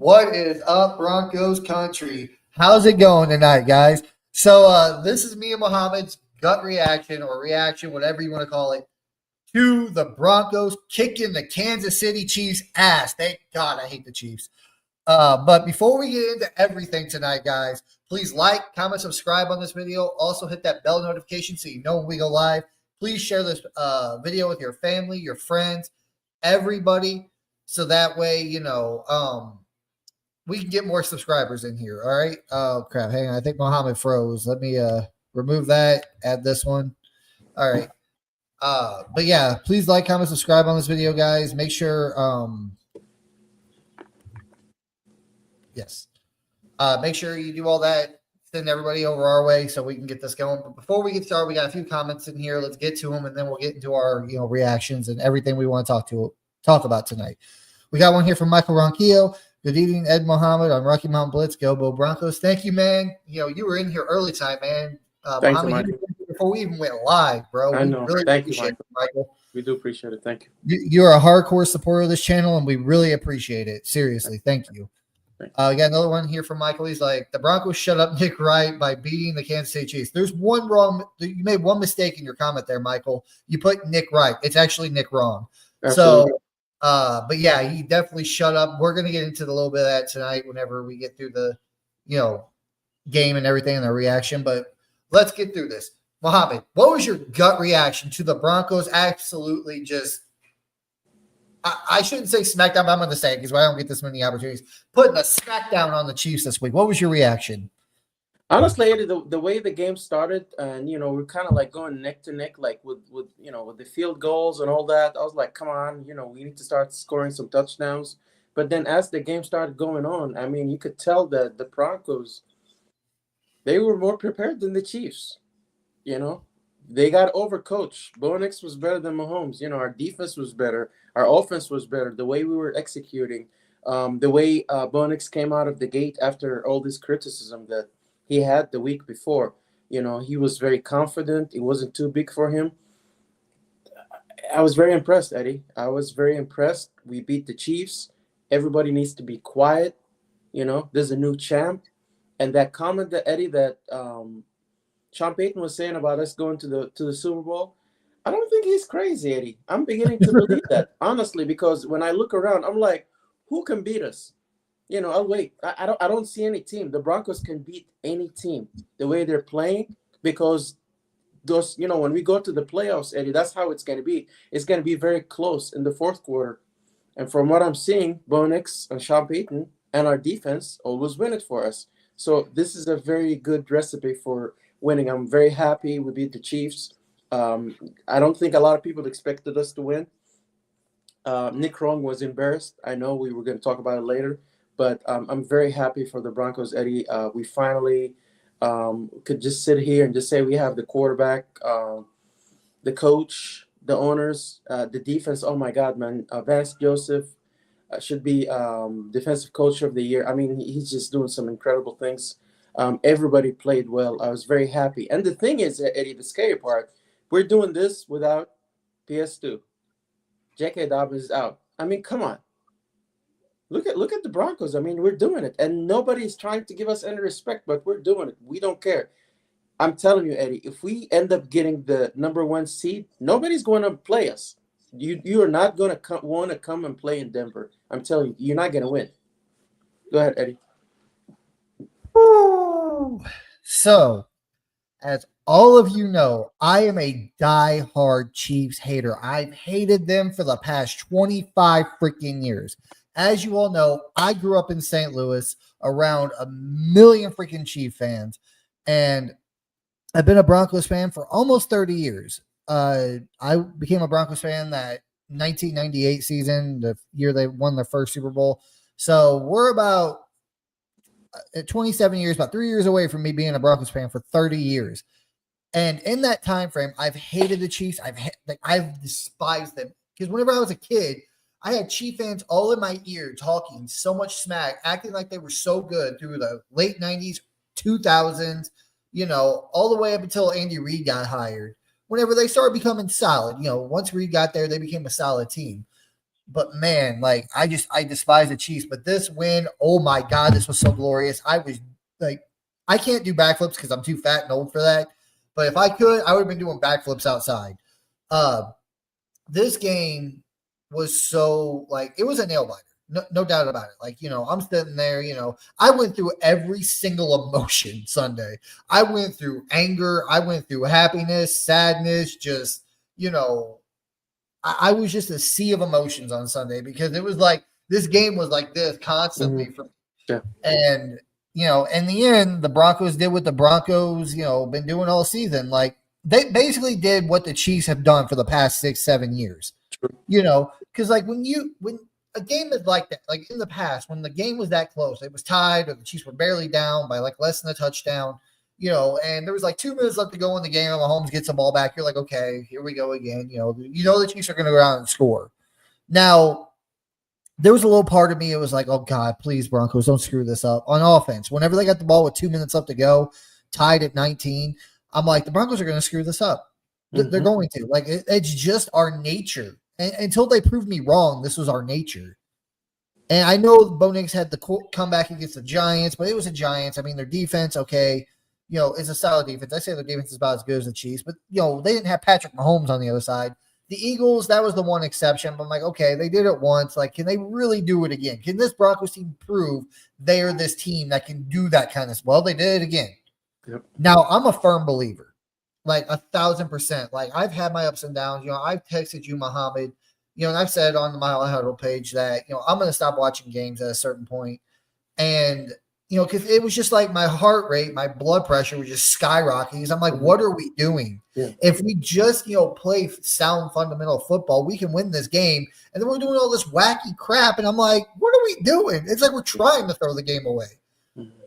What is up, Broncos country? How's it going tonight, guys? So this is me and Mohammed's gut reaction or reaction, whatever you want to call it, to the Broncos kicking the Kansas City Chiefs ass. Thank God I hate the Chiefs. But before we get into everything tonight, guys, please like, comment, subscribe on this video. Also hit that bell notification so you know when we go live. Please share this video with your family, your friends, everybody, so that way, we can get more subscribers in here. All right. Oh crap. Hang on. I think Mohammed froze. Let me remove that. Add this one. All right. But yeah, please like, comment, subscribe on this video, guys. Make sure yes. Make sure you do all that. Send everybody over our way so we can get this going. But before we get started, we got a few comments in here. Let's get to them, and then we'll get into our reactions and everything we want to talk about tonight. We got one here from Michael Ronquillo. Good evening, Ed Mohammed on Rocky Mountain Blitz. Go Bo Broncos. Thank you, man. You were in here early time, man. Thank you, Michael. Before we even went live, bro. I know. Really Thank you, Michael. We do appreciate it. Thank you. You're a hardcore supporter of this channel, and we really appreciate it. Seriously, thank you. We got another one here from Michael. He's like, the Broncos shut up Nick Wright by beating the Kansas City Chiefs. There's one wrong. You made one mistake in your comment there, Michael. You put Nick Wright. It's actually Nick wrong. Absolutely. So, but yeah, he definitely shut up. We're going to get into a little bit of that tonight whenever we get through the, game and everything and the reaction. But let's get through this. Mohammed, what was your gut reaction to the Broncos absolutely just – I shouldn't say smackdown, but I'm going to say it because I don't get this many opportunities. Putting a smackdown on the Chiefs this week. What was your reaction? Honestly, Eddie, the way the game started, and we're kind of like going neck to neck, like with the field goals and all that. I was like, come on, we need to start scoring some touchdowns. But then as the game started going on, I mean, you could tell that the Broncos, they were more prepared than the Chiefs. They got overcoached. Bo Nix was better than Mahomes. Our defense was better. Our offense was better. The way we were executing, the way Bo Nix came out of the gate after all this criticism that he had the week before, he was very confident. It wasn't too big for him. I was very impressed, Eddie. I was very impressed. We beat the Chiefs. Everybody needs to be quiet. There's a new champ. And that comment that, Eddie, that Sean Payton was saying about us going to the Super Bowl, I don't think he's crazy, Eddie. I'm beginning to believe that, honestly, because when I look around, I'm like, who can beat us? I'll wait. I don't see any team. The Broncos can beat any team the way they're playing, because those, when we go to the playoffs, Eddie, that's how it's going to be. It's going to be very close in the fourth quarter. And from what I'm seeing, Bo Nix and Sean Payton and our defense always win it for us. So this is a very good recipe for winning. I'm very happy we beat the Chiefs. I don't think a lot of people expected us to win. Nick Wrong was embarrassed. I know we were going to talk about it later, but I'm very happy for the Broncos, Eddie. We finally could just sit here and just say we have the quarterback, the coach, the owners, the defense. Oh my God, man. Vance Joseph should be defensive coach of the year. I mean, he's just doing some incredible things. Everybody played well. I was very happy. And the thing is, Eddie, the scary part, we're doing this without PS2. J.K. Dobbins is out. I mean, come on. Look at the Broncos. I mean, we're doing it. And nobody's trying to give us any respect, but we're doing it. We don't care. I'm telling you, Eddie, if we end up getting the number 1 seed, nobody's going to play us. You are not going to want to come and play in Denver. I'm telling you, you're not going to win. Go ahead, Eddie. So, as all of you know, I am a die-hard Chiefs hater. I've hated them for the past 25 freaking years. As you all know, I grew up in St. Louis around a million freaking Chief fans, and I've been a Broncos fan for almost 30 years. I became a Broncos fan that 1998 season, the year they won their first Super Bowl. So we're about 27 years, about 3 years away from me being a Broncos fan for 30 years. And in that time frame, I've hated the Chiefs. I've despised them, because whenever I was a kid, I had Chief fans all in my ear talking so much smack, acting like they were so good through the late 90s, 2000s, all the way up until Andy Reid got hired. Whenever they started becoming solid, once Reid got there, they became a solid team. But man, like I despise the Chiefs. But this win, oh my god, this was so glorious. I was like, I can't do backflips because I'm too fat and old for that. But if I could, I would have been doing backflips outside. Uh, this game was so like it was a nail biter. No doubt about it. Like, I'm sitting there, I went through every single emotion Sunday. I went through anger. I went through happiness, sadness, just, I was just a sea of emotions on Sunday because it was like this game was like this constantly for me. Yeah. And, in the end, the Broncos did what the Broncos, been doing all season. Like they basically did what the Chiefs have done for the past 6-7 years. True. Because like when a game is like that, like in the past, when the game was that close, it was tied or the Chiefs were barely down by like less than a touchdown, and there was like 2 minutes left to go in the game, and Mahomes gets the ball back. You're like, okay, here we go again. The Chiefs are going to go out and score. Now, there was a little part of me, it was like, oh God, please, Broncos, don't screw this up on offense. Whenever they got the ball with 2 minutes left to go, tied at 19, I'm like, the Broncos are going to screw this up. They're going to. Like, it's just our nature. And until they prove me wrong, this was our nature. And I know Bo Nix had the comeback against the Giants, but it was the Giants. I mean, their defense, okay, it's a solid defense. I say their defense is about as good as the Chiefs, but, they didn't have Patrick Mahomes on the other side. The Eagles, that was the one exception. But I'm like, okay, they did it once. Like, can they really do it again? Can this Broncos team prove they are this team that can do that kind of stuff? Well, they did it again. Yep. Now, I'm a firm believer, like 1,000%. Like, I've had my ups and downs. I've texted you, Muhammad, and I've said on the Mile High Huddle page that, I'm going to stop watching games at a certain point. And, because it was just like my heart rate, my blood pressure was just skyrocketing. I'm like, what are we doing? Yeah. If we just, play sound fundamental football, we can win this game. And then we're doing all this wacky crap. And I'm like, what are we doing? It's like we're trying to throw the game away.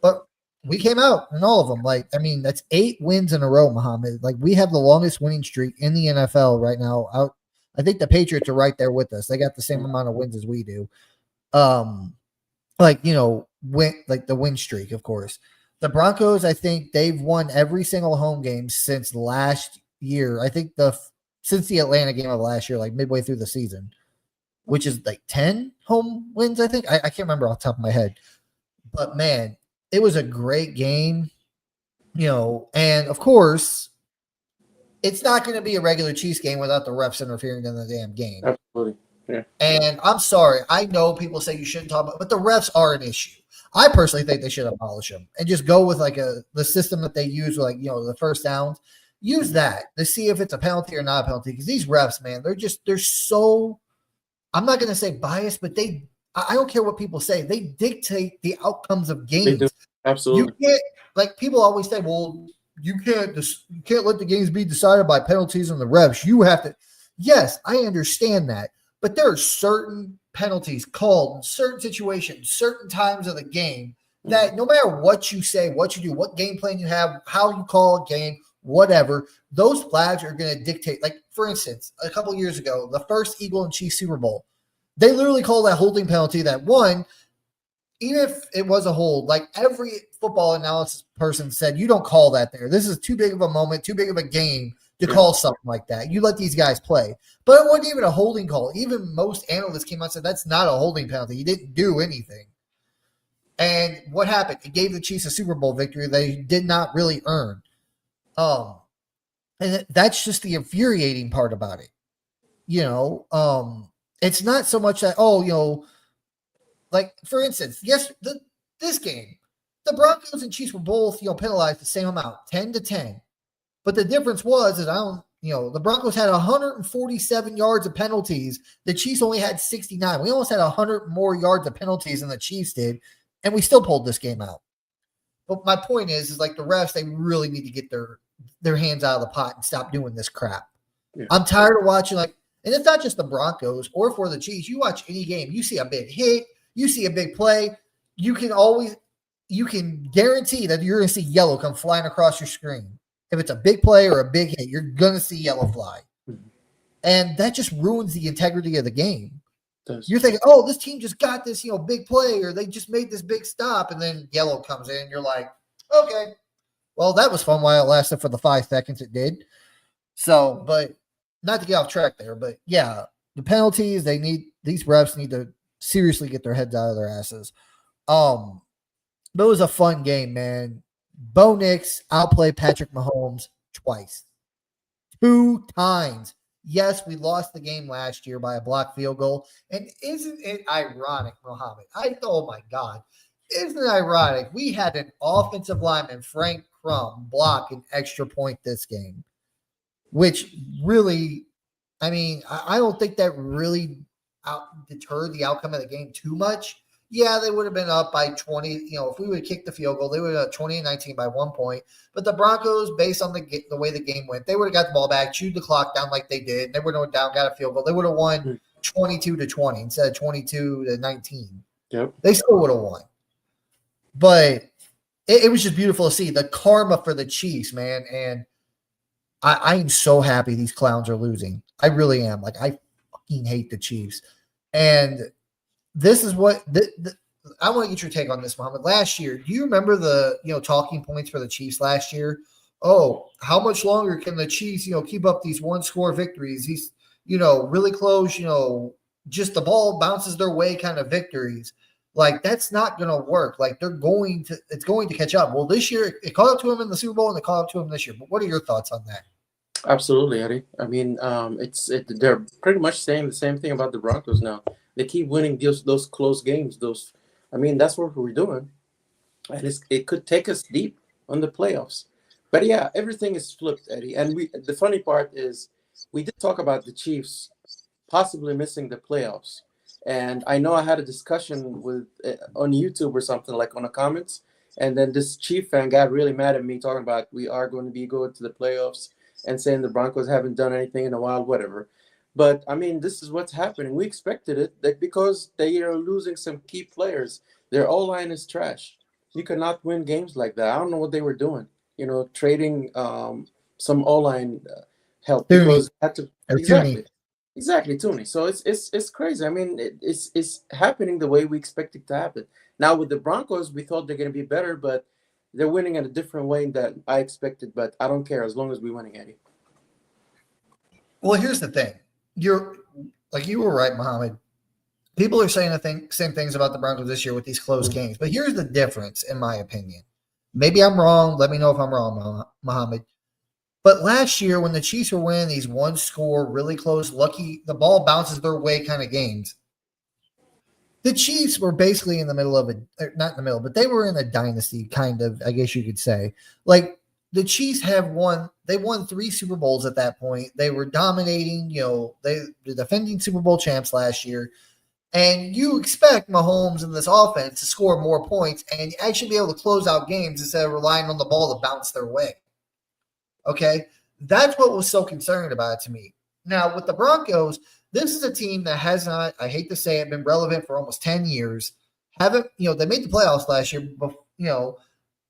But we came out in all of them. Like, I mean, that's 8 wins in a row, Muhammad. Like, we have the longest winning streak in the NFL right now. I think the Patriots are right there with us. They got the same amount of wins as we do. Like the win streak, of course. The Broncos, I think they've won every single home game since last year. I think since the Atlanta game of last year, like midway through the season, which is like 10 home wins, I think. I can't remember off the top of my head. But man, it was a great game, and of course, it's not going to be a regular Chiefs game without the refs interfering in the damn game. Absolutely. Yeah. And I'm sorry. I know people say you shouldn't talk about, but the refs are an issue. I personally think they should abolish them and just go with like the system that they use, like, the first downs. Use that to see if it's a penalty or not a penalty. Because these refs, man, they're so, I'm not going to say biased, but I don't care what people say. They dictate the outcomes of games. They do. Absolutely. You can't, like people always say, well, you can't let the games be decided by penalties and the refs. You have to. Yes, I understand that. But there are certain penalties called in certain situations, certain times of the game that no matter what you say, what you do, what game plan you have, how you call a game, whatever, those flags are going to dictate. Like, for instance, a couple of years ago, the first Eagle and Chiefs Super Bowl, they literally called that holding penalty that one, even if it was a hold, like every football analysis person said, you don't call that there. This is too big of a moment, too big of a game to call something like that. You let these guys play. But it wasn't even a holding call. Even most analysts came out and said, that's not a holding penalty. He didn't do anything. And what happened? It gave the Chiefs a Super Bowl victory they did not really earn. And that's just the infuriating part about it. It's not so much that, like, for instance, this game, the Broncos and Chiefs were both, penalized the same amount, 10-10. But the difference was that the Broncos had 147 yards of penalties. The Chiefs only had 69. We almost had 100 more yards of penalties than the Chiefs did, and we still pulled this game out. But my point is like the refs, they really need to get their hands out of the pot and stop doing this crap. Yeah. I'm tired of watching, like, and it's not just the Broncos or for the Chiefs. You watch any game, you see a big hit, you see a big play, you can guarantee that you're going to see yellow come flying across your screen. If it's a big play or a big hit, you're going to see yellow fly. Mm-hmm. And that just ruins the integrity of the game. You're thinking, oh, this team just got this, big play, or they just made this big stop, and then yellow comes in. You're like, okay, well, that was fun while it lasted for the 5 seconds it did. So, but not to get off track there, but yeah, the penalties, these refs need to seriously get their heads out of their asses. But it was a fun game, man. Bo Nix outplayed Patrick Mahomes twice, 2 times. Yes, we lost the game last year by a blocked field goal. And isn't it ironic, Mohammed? Oh my God. Isn't it ironic? We had an offensive lineman, Frank Crum, block an extra point this game, which really, I mean, I don't think that really deterred the outcome of the game too much. Yeah, they would have been up by 20. If we would have kicked the field goal, they would have 20-19 by 1 point. But the Broncos, based on the way the game went, they would have got the ball back, chewed the clock down like they did. They would have went down, got a field goal. They would have won 22-20 instead of 22-19. Yep. They still would have won. But it was just beautiful to see the karma for the Chiefs, man. And I am so happy these clowns are losing. I really am. Like, I fucking hate the Chiefs. And this is what I want to get your take on this, Mohammed. Last year, do you remember the talking points for the Chiefs last year? Oh, how much longer can the Chiefs keep up these one-score victories? These really close, just the ball bounces their way kind of victories. Like, that's not going to work. Like, it's going to catch up. Well, this year it caught up to them in the Super Bowl, and it caught up to them this year. But what are your thoughts on that? Absolutely, Eddie. I mean, they're pretty much saying the same thing about the Broncos now. They keep winning those close games. That's what we're doing, and it could take us deep on the playoffs. But yeah, everything is flipped, Eddie. And the funny part is, we did talk about the Chiefs possibly missing the playoffs. And I know I had a discussion with on YouTube or something, like on the comments, and then this Chief fan got really mad at me talking about we are going to be going to the playoffs and saying the Broncos haven't done anything in a while, whatever. But I mean, this is what's happening. We expected it, because they are losing some key players. Their O-line is trash. You cannot win games like that. I don't know what they were doing. Trading some O-line help because had to exactly Tooney. So it's crazy. I mean, it's happening the way we expect it to happen. Now with the Broncos, we thought they're going to be better, but they're winning in a different way than I expected. But I don't care as long as we're winning, Eddie. Well, here's the thing. You were right, Mohammed. People are saying the same things about the Broncos this year with these close games. But here's the difference, in my opinion. Maybe I'm wrong. Let me know if I'm wrong, Mohammed. But last year, when the Chiefs were winning these one-score, really close, lucky, the ball bounces their way kind of games, the Chiefs were basically in the middle of not in the middle, but they were in a dynasty, kind of, I guess you could say. Like, the Chiefs they won 3 Super Bowls at that point. They were dominating, the defending Super Bowl champs last year. And you expect Mahomes and this offense to score more points and actually be able to close out games instead of relying on the ball to bounce their way. Okay? That's what was so concerning about it to me. Now, with the Broncos, this is a team that has not, I hate to say it, been relevant for almost 10 years. They made the playoffs last year,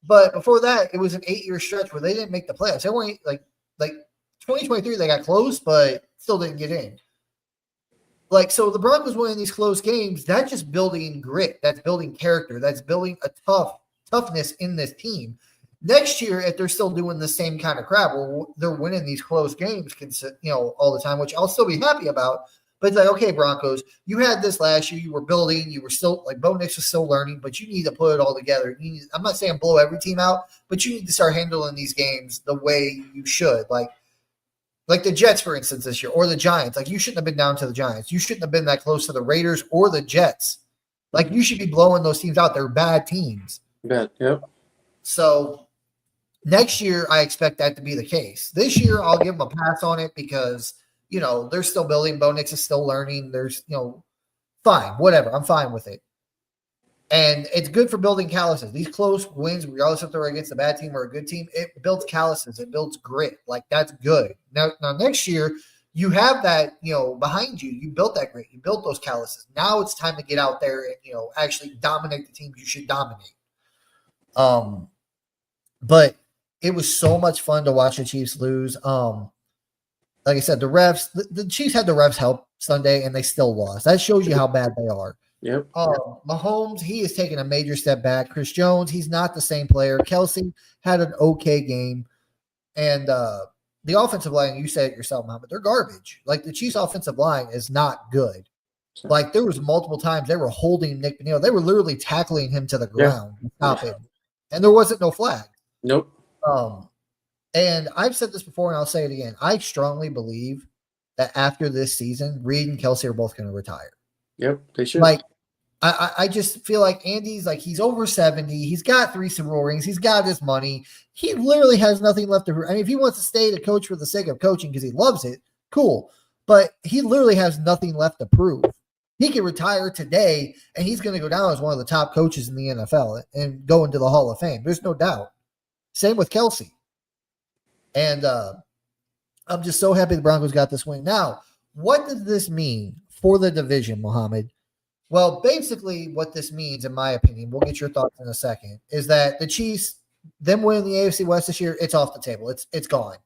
but before that, it was an 8-year stretch where they didn't make the playoffs. They only like 2023, they got close, but still didn't get in. So the Broncos winning these close games, that's just building grit. That's building character. That's building a toughness in this team. Next year, if they're still doing the same kind of crap, well, they're winning these close games, all the time, which I'll still be happy about. But it's like, okay, Broncos, you had this last year. You were building. You were still, Bo Nix was still learning, but you need to put it all together. I'm not saying blow every team out, but you need to start handling these games the way you should. Like the Jets, for instance, this year, or the Giants. Like, you shouldn't have been down to the Giants. You shouldn't have been that close to the Raiders or the Jets. Like, you should be blowing those teams out. They're bad teams. Bad, yep. So next year, I expect that to be the case. This year, I'll give them a pass on it because – they're still building. Bo Nix is still learning. There's, fine, whatever. I'm fine with it. And it's good for building calluses. These close wins, regardless if they're against a bad team or a good team, it builds calluses. It builds grit. Like, that's good. Now next year, you have that, behind you. You built that grit. You built those calluses. Now it's time to get out there and, actually dominate the teams you should dominate. But it was so much fun to watch the Chiefs lose. Like I said, the refs, the Chiefs had the refs help Sunday, and they still lost. That shows you how bad they are. Yep. Mahomes, he has taken a major step back. Chris Jones, he's not the same player. Kelsey had an okay game. And the offensive line, you said it yourself, Muhammad, they're garbage. Like the Chiefs' offensive line is not good. Like there was multiple times they were holding Nick Benito. They were literally tackling him to the ground to stop him. And there wasn't no flag. Nope. And I've said this before and I'll say it again. I strongly believe that after this season, Reed and Kelsey are both going to retire. Yep, they should. Like, I just feel like Andy's like, he's over 70. He's got 3 Super Bowl rings. He's got his money. He literally has nothing left to. I mean, if he wants to stay to coach for the sake of coaching because he loves it, cool. But he literally has nothing left to prove. He can retire today, and he's going to go down as one of the top coaches in the NFL and go into the Hall of Fame. There's no doubt. Same with Kelsey. And I'm just so happy the Broncos got this win. Now, what does this mean for the division, Mohammed? Well, basically what this means, in my opinion, we'll get your thoughts in a second, is that the Chiefs, them winning the AFC West this year, it's off the table. It's gone.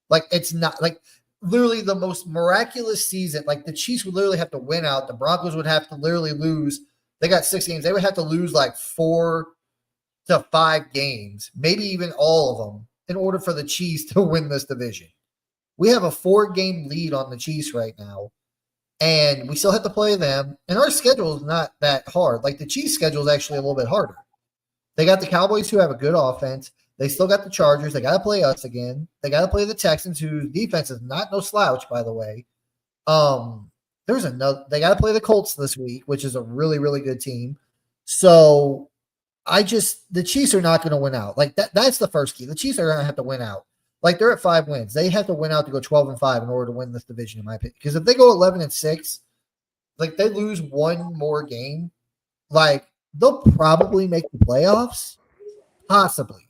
Like, it's not – like, literally the most miraculous season. Like, the Chiefs would literally have to win out. The Broncos would have to literally lose. They got 6 games. They would have to lose like 4 to 5 games, maybe even all of them, in order for the Chiefs to win this division. We have a 4-game lead on the Chiefs right now, and we still have to play them. And our schedule is not that hard. Like, the Chiefs' schedule is actually a little bit harder. They got the Cowboys, who have a good offense. They still got the Chargers. They got to play us again. They got to play the Texans, whose defense is not no slouch, by the way. There's another. They got to play the Colts this week, which is a really, really good team. So the Chiefs are not going to win out. Like that's the first key. The Chiefs are going to have to win out. Like they're at 5 wins. They have to win out to go 12-5 in order to win this division, in my opinion. Because if they go 11-6, like they lose one more game, like they'll probably make the playoffs, possibly.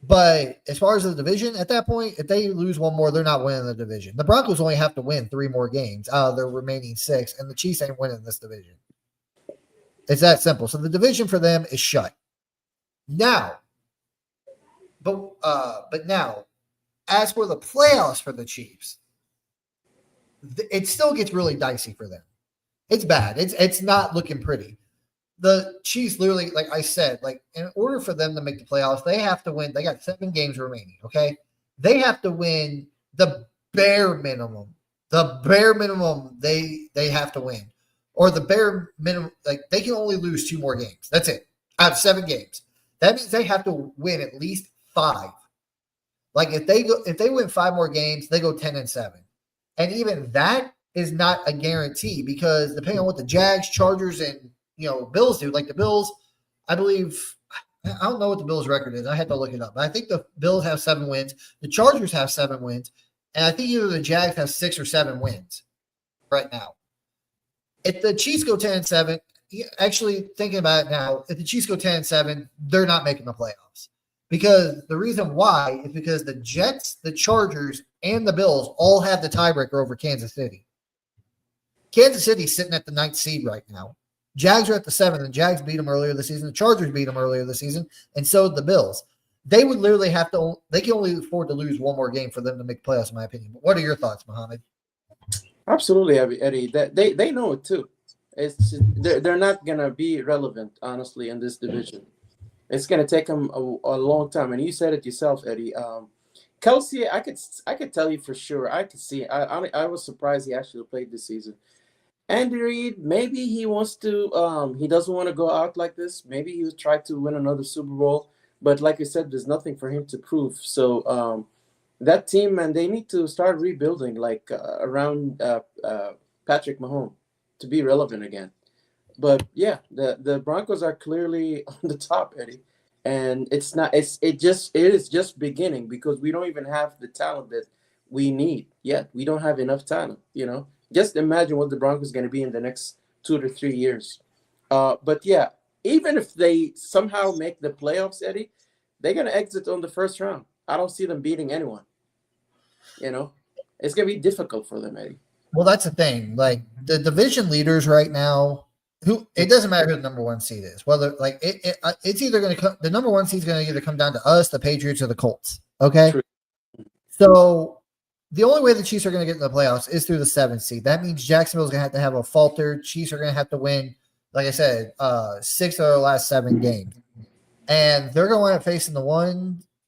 But as far as the division, at that point, if they lose one more, they're not winning the division. The Broncos only have to win 3 more games out of their remaining 6, and the Chiefs ain't winning this division. It's that simple. So the division for them is shut. Now, but now, as for the playoffs for the Chiefs, it still gets really dicey for them. It's bad. It's not looking pretty. The Chiefs literally, like I said, like in order for them to make the playoffs, they have to win. They got 7 games remaining, okay? They have to win the bare minimum. The bare minimum they have to win. Or the bare minimum, like they can only lose 2 more games. That's it. Out of 7 games. That means they have to win at least 5. Like if they win 5 more games, they go 10-7. And even that is not a guarantee because depending on what the Jags, Chargers, and Bills do, like the Bills, I believe, I don't know what the Bills' record is. I had to look it up. But I think the Bills have 7 wins. The Chargers have 7 wins. And I think either the Jags have 6 or 7 wins right now. If the Chiefs go 10-7, actually thinking about it now, if the Chiefs go 10-7, they're not making the playoffs. Because the reason why is because the Jets, the Chargers, and the Bills all have the tiebreaker over Kansas City. Kansas City's sitting at the 9th seed right now. Jags are at the 7th, and Jags beat them earlier this season. The Chargers beat them earlier this season, and so did the Bills. They would literally have to – they can only afford to lose 1 more game for them to make playoffs, in my opinion. But what are your thoughts, Mohammed? Absolutely, Eddie. They know it too. They're not gonna be relevant, honestly, in this division. It's gonna take them a long time. And you said it yourself, Eddie. Kelsey, I could tell you for sure. I could see. I was surprised he actually played this season. Andy Reid, maybe he wants to. He doesn't want to go out like this. Maybe he would try to win another Super Bowl. But like I said, there's nothing for him to prove. So that team, man, they need to start rebuilding, like around Patrick Mahomes to be relevant again. But yeah, the Broncos are clearly on the top, Eddie, and it's not. It is just beginning because we don't even have the talent that we need yet. We don't have enough talent. Just imagine what the Broncos are going to be in the next 2 to 3 years. But yeah, even if they somehow make the playoffs, Eddie, they're going to exit on the first round. I don't see them beating anyone. It's going to be difficult for them, Eddie. Well, that's the thing. Like the division leaders right now, it doesn't matter who the number 1 seed is. Whether like it's either going to come, the number 1 seed is going to either come down to us, the Patriots, or the Colts. Okay, True. So the only way the Chiefs are going to get in the playoffs is through the 7th seed. That means Jacksonville's going to have a falter. Chiefs are going to have to win, like I said, 6 of their last 7 games, and they're going to end up facing the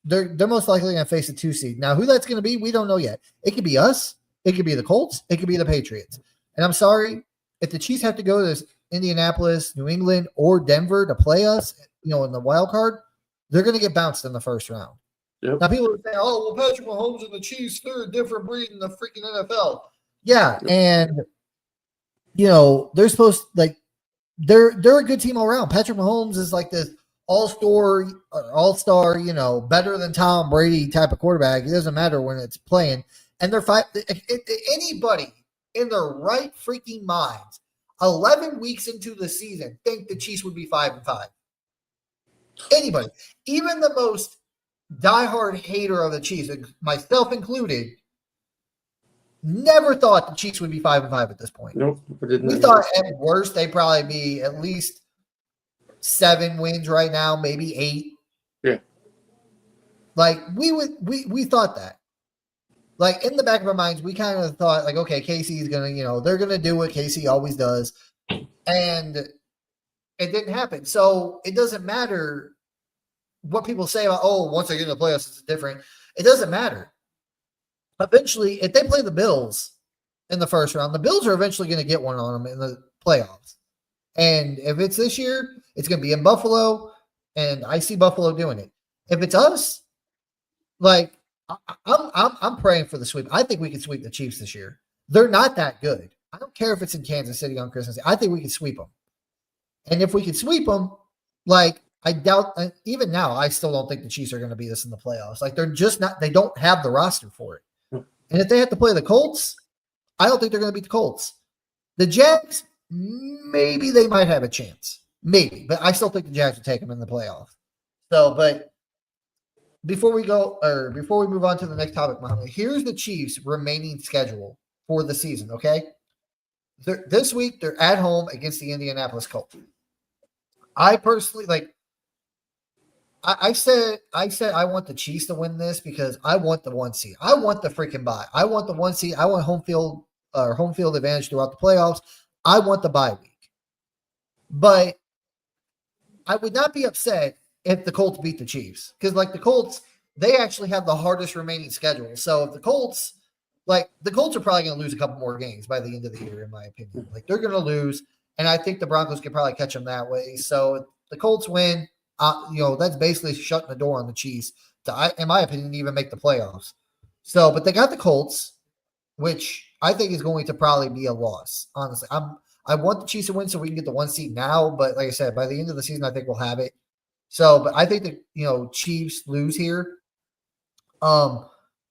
they're most likely going to face a 2 seed. Now, who that's going to be, we don't know yet. It could be us. It could be the Colts. It could be the Patriots. And I'm sorry if the Chiefs have to go to Indianapolis, New England, or Denver to play us, in the wild card, they're going to get bounced in the first round. Yep. Now, people are saying, "Oh, well, Patrick Mahomes and the Chiefs, they're a different breed in the freaking NFL." Yeah, and they're supposed they're a good team all around. Patrick Mahomes is like this all-star, better than Tom Brady type of quarterback. It doesn't matter when it's playing. And they're anybody in their right freaking minds, 11 weeks into the season, think the Chiefs would be 5-5. Anybody, even the most diehard hater of the Chiefs, myself included, never thought the Chiefs would be 5-5 at this point. Nope. We thought at worst they'd probably be at least 7 wins right now, maybe 8. Yeah. Like we thought that. Like in the back of our minds, we kind of thought like, okay, KC's gonna, they're gonna do what KC always does. And it didn't happen. So it doesn't matter what people say about, once they get in the playoffs, it's different. It doesn't matter. Eventually, if they play the Bills in the first round, the Bills are eventually going to get one on them in the playoffs. And if it's this year, it's going to be in Buffalo, and I see Buffalo doing it. If it's us, I'm praying for the sweep. I think we can sweep the Chiefs this year. They're not that good. I don't care if it's in Kansas City on Christmas Day. I think we can sweep them. And if we can sweep them, I doubt, even now, I still don't think the Chiefs are going to beat us in the playoffs. They're just not, they don't have the roster for it. And if they have to play the Colts, I don't think they're going to beat the Colts. The Jags, maybe they might have a chance. Maybe. But I still think the Jags will take them in the playoffs. So, but before we move on to the next topic, Mohammed, here's the Chiefs' remaining schedule for the season, okay? This week, they're at home against the Indianapolis Colts. I personally, I said I want the Chiefs to win this because I want the 1 seed. I want the freaking bye. I want the 1 seed. I want home field advantage throughout the playoffs. I want the bye week. But I would not be upset if the Colts beat the Chiefs because, the Colts, they actually have the hardest remaining schedule. So if the Colts are probably going to lose a couple more games by the end of the year, in my opinion. They're going to lose, and I think the Broncos can probably catch them that way. So if the Colts win, that's basically shutting the door on the Chiefs to, in my opinion, even make the playoffs. So, but they got the Colts, which I think is going to probably be a loss. Honestly, I want the Chiefs to win so we can get the 1 seed now. But like I said, by the end of the season, I think we'll have it. So, but I think the Chiefs lose here. Then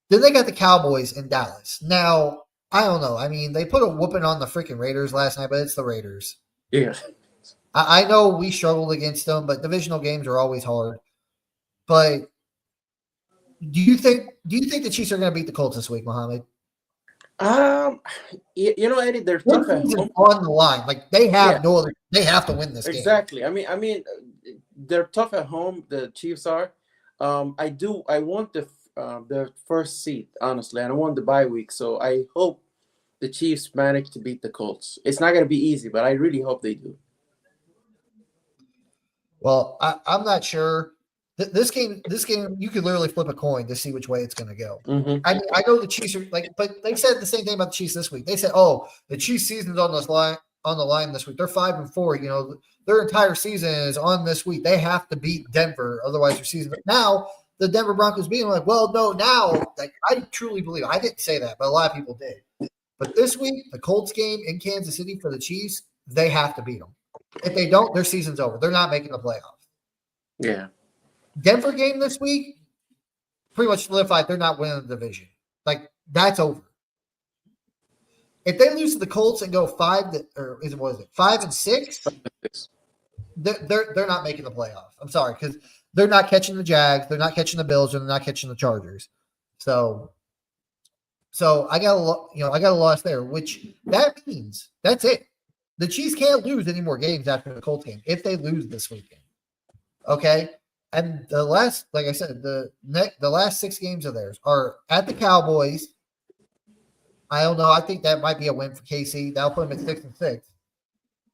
they got the Cowboys in Dallas. Now, I don't know. I mean, they put a whooping on the freaking Raiders last night, but it's the Raiders. Yeah. I know we struggled against them, but divisional games are always hard. But do you think the Chiefs are going to beat the Colts this week, Mohammed? Eddie, they're tough at home. On the line. They have no other. They have to win this game. Exactly. I mean, they're tough at home. The Chiefs are. I want the first seed, honestly. I don't want the bye week, so I hope the Chiefs manage to beat the Colts. It's not going to be easy, but I really hope they do. Well, I'm not sure. This game, you could literally flip a coin to see which way it's going to go. Mm-hmm. I know the Chiefs are but they said the same thing about the Chiefs this week. They said, "Oh, the Chiefs' season's on the line this week. They're 5-4. Their entire season is on this week. They have to beat Denver, otherwise their season." But now the Denver Broncos beat them. Well, no, now I truly believe I didn't say that, but a lot of people did. But this week, the Colts game in Kansas City for the Chiefs, they have to beat them. If they don't, their season's over. They're not making the playoffs. Yeah. Denver game this week, pretty much solidified they're not winning the division. That's over. If they lose to the Colts and go 5-6, they're not making the playoffs. I'm sorry, because they're not catching the Jags, they're not catching the Bills, and they're not catching the Chargers. So I got a loss there, which that means that's it. The Chiefs can't lose any more games after the Colts game if they lose this weekend. Okay? And the last, like I said, the last 6 games of theirs are at the Cowboys. I don't know. I think that might be a win for KC. That'll put them at 6-6.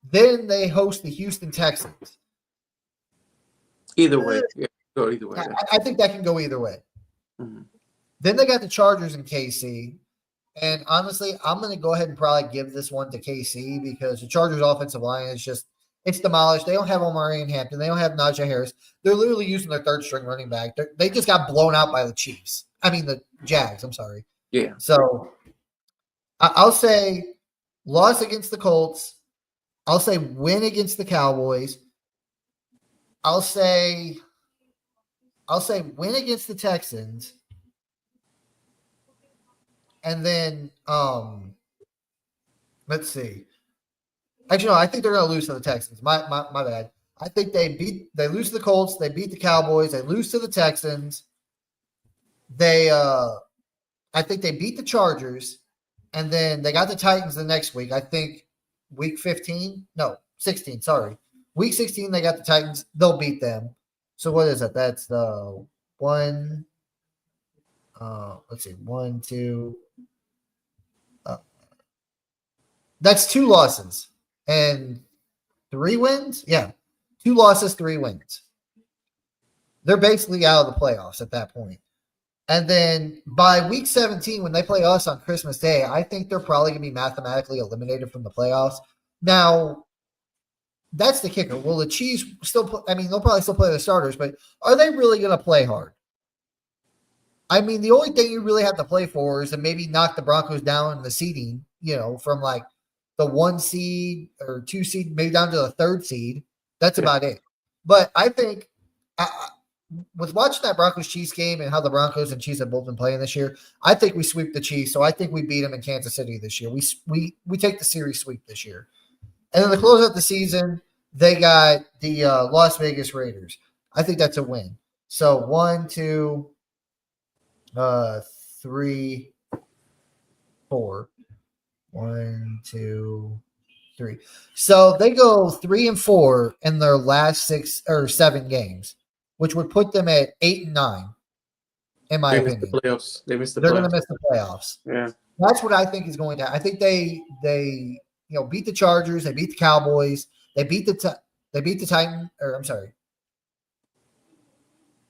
Then they host the Houston Texans. Either way. Yeah. Go either way. Yeah. I think that can go either way. Mm-hmm. Then they got the Chargers and KC. And honestly, I'm going to go ahead and probably give this one to KC because the Chargers offensive line is just, it's demolished. They don't have Omari and Hampton. They don't have Najee Harris. They're literally using their third string running back. They just got blown out by the Chiefs. I mean, the Jags. I'm sorry. Yeah. So I'll say loss against the Colts. I'll say win against the Cowboys. I'll say win against the Texans. And then let's see. Actually, no, I think they're gonna lose to the Texans. My bad. I think they lose to the Colts, they beat the Cowboys, they lose to the Texans. I think they beat the Chargers, and then they got the Titans the next week. I think week 15. No, 16, sorry. Week 16, they got the Titans. They'll beat them. So what is that? That's the one. Let's see. 1, 2. That's 2 losses and 3 wins. Yeah. 2 losses, 3 wins. They're basically out of the playoffs at that point. And then by week 17, when they play us on Christmas Day, I think they're probably going to be mathematically eliminated from the playoffs. Now, that's the kicker. Will the Chiefs still play? I mean, they'll probably still play the starters, but are they really going to play hard? I mean, the only thing you really have to play for is to maybe knock the Broncos down in the seeding, from like the 1 seed or 2 seed, maybe down to the 3rd seed. That's about it. But I think with watching that Broncos Chiefs game and how the Broncos and Chiefs have both been playing this year, I think we sweep the Chiefs. So I think we beat them in Kansas City this year. We take the series sweep this year. And then to close out the season, they got the Las Vegas Raiders. I think that's a win. So 1, 2, 3, 4. 1, 2, 3. So they go 3-4 in their last 6 or 7 games, which would put them at 8 and 9, in my opinion. Missed the playoffs. They're going to miss the playoffs. Yeah, that's what I think is going to. I think they beat the Chargers, they beat the Cowboys, they beat the Titans. Or I'm sorry,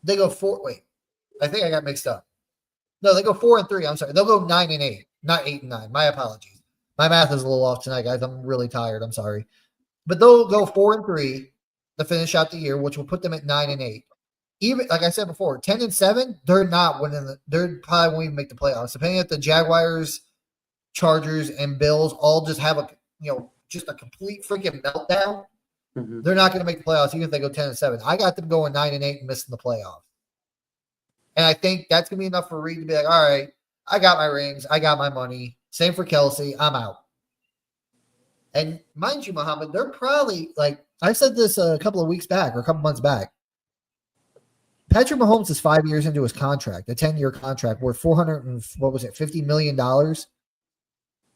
they go 4. Wait, I think I got mixed up. No, they go 4-3. I'm sorry, they'll go 9 and 8, not 8 and 9. My apologies. My math is a little off tonight, guys. I'm really tired. I'm sorry. But they'll go 4-3 to finish out the year, which will put them at 9 and 8. Even like I said before, 10 and 7, they're not winning. They're probably won't even make the playoffs. Depending if the Jaguars, Chargers, and Bills all just have just a complete freaking meltdown, they're not going to make the playoffs even if they go 10 and 7. I got them going 9 and 8 and missing the playoffs. And I think that's going to be enough for Reed to be like, all right, I got my rings, I got my money. Same for Kelsey. I'm out. And mind you, Muhammad, they're probably like I said this a couple of weeks back or a couple months back. Patrick Mahomes is 5 years into his contract, a 10-year contract worth $50 million.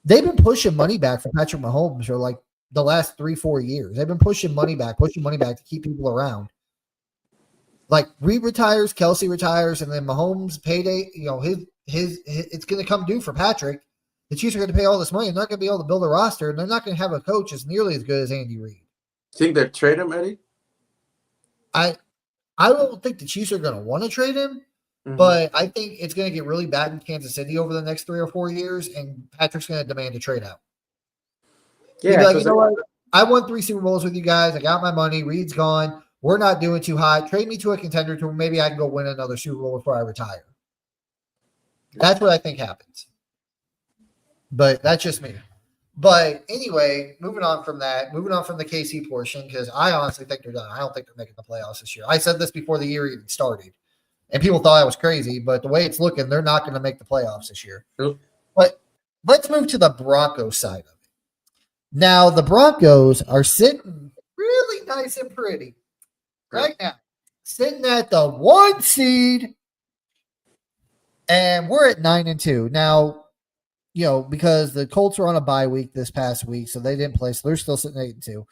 They've been pushing money back for Patrick Mahomes for like the last 3-4 years. They've been pushing money back to keep people around. Like Reed retires, Kelsey retires, and then Mahomes' payday, his it's going to come due for Patrick. The Chiefs are going to pay all this money. They're not going to be able to build a roster, and they're not going to have a coach as nearly as good as Andy Reid. Think they'll trade him, Eddie? I don't think the Chiefs are going to want to trade him, but I think it's going to get really bad in Kansas City over the next 3 or 4 years, and Patrick's going to demand a trade out. Yeah, like, you know what? I won 3 Super Bowls with you guys. I got my money. Reed's gone. We're not doing too hot. Trade me to a contender to where maybe I can go win another Super Bowl before I retire. That's what I think happens. But that's just me. But anyway, moving on from the KC portion, because I honestly think they're done. I don't think they're making the playoffs this year. I said this before the year even started, and people thought I was crazy, but the way it's looking, they're not going to make the playoffs this year. Nope. But let's move to the Broncos side of it. Now, the Broncos are sitting really nice and pretty right now, sitting at the 1 seed, and we're at 9 and 2. Now, because the Colts are on a bye week this past week, so they didn't play, so they're still sitting 8 and 2.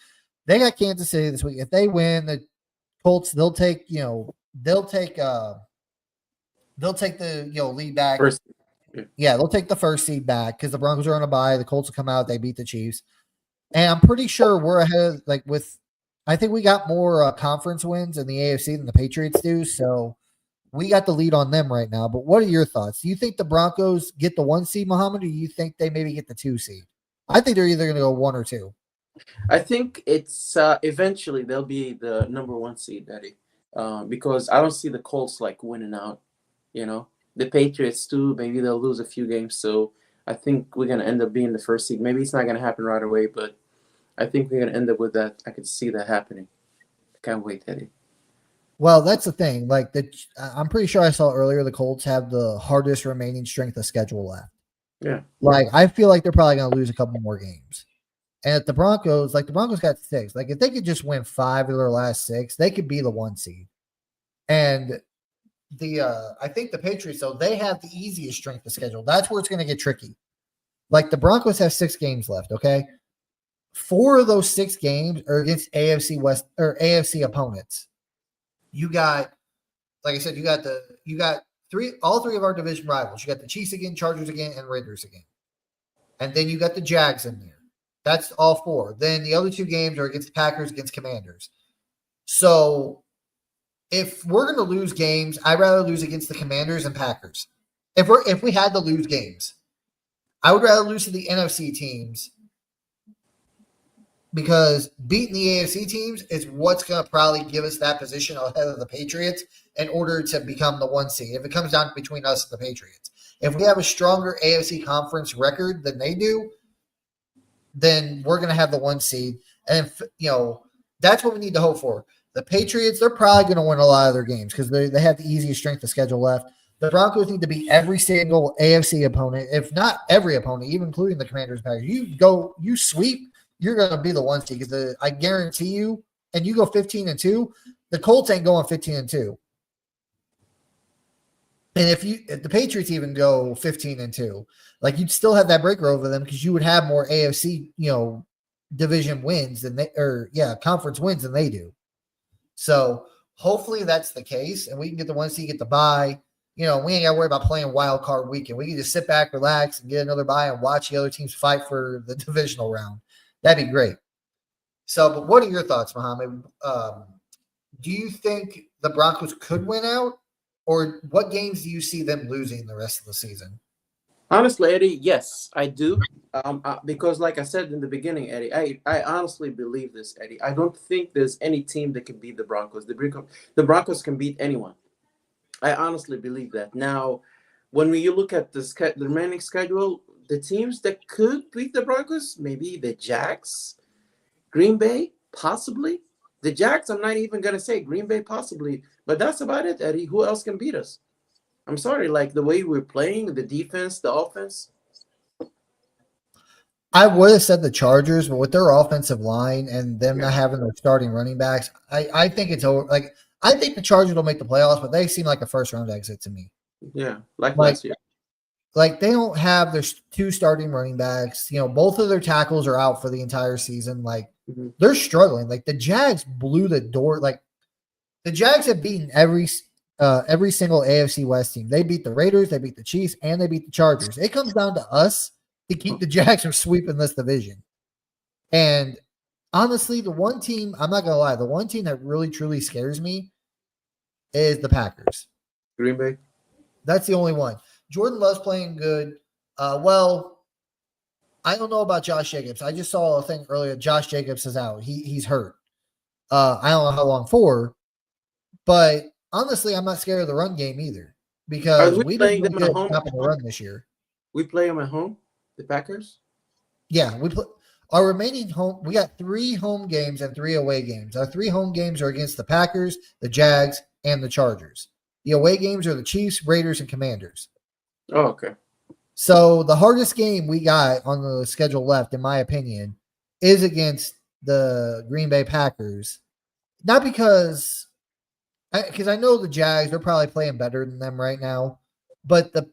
They got Kansas City this week. If they win, the Colts, they'll take the lead back. Yeah, they'll take the 1st seed back because the Broncos are on a bye. The Colts will come out, they beat the Chiefs. And I'm pretty sure we're ahead with I think we got more conference wins in the AFC than the Patriots do. So we got the lead on them right now. But what are your thoughts? Do you think the Broncos get the 1 seed, Muhammad, or do you think they maybe get the 2 seed? I think they're either going to go 1 or 2. I think it's eventually they'll be the number one seed, Eddie, because I don't see the Colts like winning out. You know, the Patriots too. Maybe they'll lose a few games. So I think we're gonna end up being the first seed. Maybe it's not gonna happen right away, but I think we're gonna end up with that. I could see that happening. I can't wait, Eddie. Well, that's the thing. Like I'm pretty sure I saw earlier the Colts have the hardest remaining strength of schedule left. Yeah. Like I feel like they're probably going to lose a couple more games. And at the Broncos, like the Broncos got 6. Like if they could just win 5 of their last 6, they could be the 1 seed. And I think the Patriots, though, they have the easiest strength of schedule. That's where it's going to get tricky. Like the Broncos have 6 games left, okay? 4 of those 6 games are against AFC West or AFC opponents. You got, like I said, you got all 3 of our division rivals. You got the Chiefs again, Chargers again, and Raiders again. And then you got the Jags in there. That's all 4. Then the other 2 games are against the Packers, against Commanders. So if we're going to lose games, I'd rather lose against the Commanders and Packers. If we had to lose games, I would rather lose to the NFC teams because beating the AFC teams is what's going to probably give us that position ahead of the Patriots in order to become the 1 seed. If it comes down between us and the Patriots, if we have a stronger AFC conference record than they do, then we're going to have the 1 seed. And, that's what we need to hope for. The Patriots, they're probably going to win a lot of their games because they have the easiest strength of schedule left. The Broncos need to beat every single AFC opponent, if not every opponent, even including the Commanders and Packers. You sweep, you're going to be the 1 seed because I guarantee you, and you go 15-2, the Colts ain't going 15-2. And if the Patriots even go 15-2, like you'd still have that breaker over them because you would have more AFC, division wins than conference wins than they do. So hopefully that's the case, and we can get the 1 seed, get the bye. We ain't got to worry about playing wild card weekend. We can just sit back, relax, and get another bye and watch the other teams fight for the divisional round. That'd be great. So, but what are your thoughts, Mohammed? Do you think the Broncos could win out, or what games do you see them losing the rest of the season? Honestly, Eddie, yes, I do. Because, like I said in the beginning, Eddie, I honestly believe this, Eddie. I don't think there's any team that can beat the Broncos. The Broncos can beat anyone. I honestly believe that. Now, when you look at the remaining schedule, the teams that could beat the Broncos, maybe the Jags, Green Bay, possibly. The Jags, I'm not even going to say Green Bay, possibly. But that's about it, Eddie. Who else can beat us? I'm sorry, like the way we're playing, the defense, the offense. I would have said the Chargers, but with their offensive line and them not having their starting running backs, I think it's over. Like I think the Chargers will make the playoffs, but they seem like a first round exit to me. Yeah, like last year. Like they don't have their 2 starting running backs. Both of their tackles are out for the entire season. Like they're struggling. Like the Jags blew the door. Like the Jags have beaten every single AFC West team. They beat the Raiders, they beat the Chiefs, and they beat the Chargers. It comes down to us to keep the Jags from sweeping this division. And honestly, the one team, I'm not going to lie, the one team that really, truly scares me is the Packers. Green Bay? That's the only one. Jordan Love's playing good. Well, I don't know about Josh Jacobs. I just saw a thing earlier. Josh Jacobs is out. He's hurt. I don't know how long for, but honestly, I'm not scared of the run game either because we didn't really get stopping the run this year. We play them at home, the Packers? Yeah, we put our remaining home. We got 3 home games and 3 away games. Our 3 home games are against the Packers, the Jags, and the Chargers. The away games are the Chiefs, Raiders, and Commanders. Oh, okay. So the hardest game we got on the schedule left, in my opinion, is against the Green Bay Packers. Not because I know the Jags, they're probably playing better than them right now, but the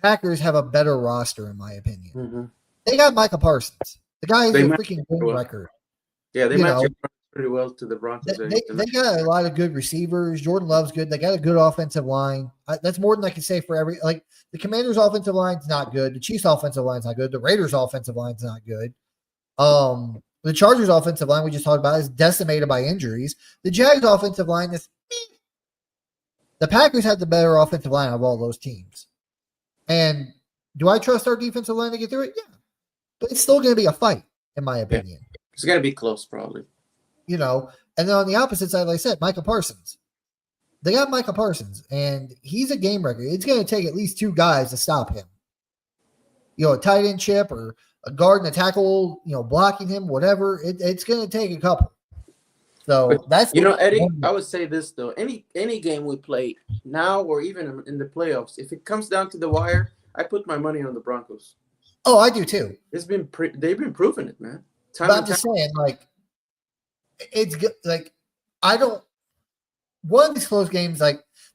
Packers have a better roster, in my opinion. Mm-hmm. They got Micah Parsons. The guy is a freaking game record. Yeah, they match pretty well to the Broncos. They got a lot of good receivers. Jordan Love's good. They got a good offensive line. That's more than I can say for every – like the Commanders' offensive line's not good. The Chiefs' offensive line's not good. The Raiders' offensive line's not good. The The Chargers' offensive line we just talked about is decimated by injuries. The Jags' offensive line is the Packers had the better offensive line of all those teams. And do I trust our defensive line to get through it? Yeah. But it's still going to be a fight, in my opinion. Yeah. It's going to be close, probably. And then on the opposite side, like I said, Micah Parsons. They got Micah Parsons, and he's a game wrecker. It's going to take at least 2 guys to stop him. A tight end chip or a guard and a tackle, blocking him, whatever. It's going to take a couple. So that's Eddie. I would say this though: any game we play now or even in the playoffs, if it comes down to the wire, I put my money on the Broncos. Oh, I do too. They've been proving it, man. But I'm just saying, it's good. I don't. One of these close games,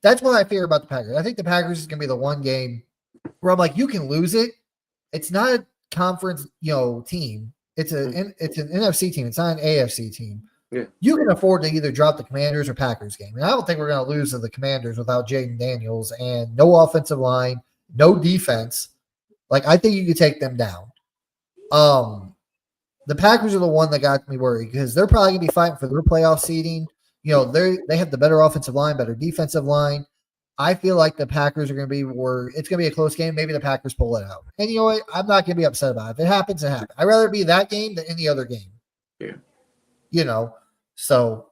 that's what I fear about the Packers. I think the Packers is going to be the one game where I'm like, you can lose it. It's not a conference, team. It's an NFC team. It's not an AFC team. Yeah. You can afford to either drop the Commanders or Packers game. And I don't think we're going to lose to the Commanders without Jaden Daniels and no offensive line, no defense. I think you could take them down. The Packers are the one that got me worried because they're probably going to be fighting for their playoff seeding. They have the better offensive line, better defensive line. I feel like the Packers are going to be where it's going to be a close game. Maybe the Packers pull it out. And you know what? I'm not going to be upset about it. If it happens, it happens. I'd rather be that game than any other game. Yeah. So,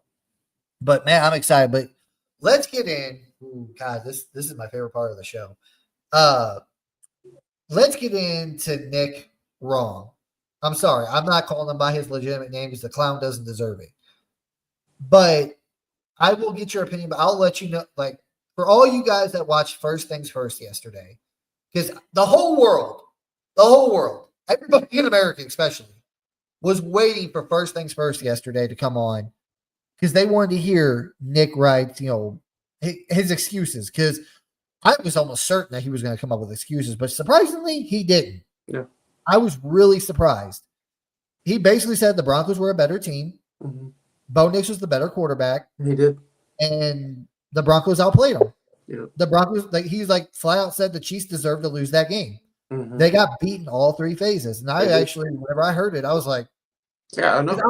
but man, I'm excited. But let's get in. Ooh, God, this is my favorite part of the show. Let's get into Nick Wrong. I'm sorry. I'm not calling him by his legitimate name because the clown doesn't deserve it. But I will get your opinion, but I'll let you know, for all you guys that watched First Things First yesterday, because the whole world, everybody in America especially, was waiting for First Things First yesterday to come on because they wanted to hear Nick Wright's, his excuses. Because I was almost certain that he was going to come up with excuses, but surprisingly, he didn't. Yeah. I was really surprised. He basically said the Broncos were a better team. Mm-hmm. Bo Nix was the better quarterback. He did. And the Broncos outplayed them. Yeah. The Broncos, he's flat out said the Chiefs deserved to lose that game. Mm-hmm. They got beaten all 3 phases. And I actually, whenever I heard it, I was like, yeah, I know.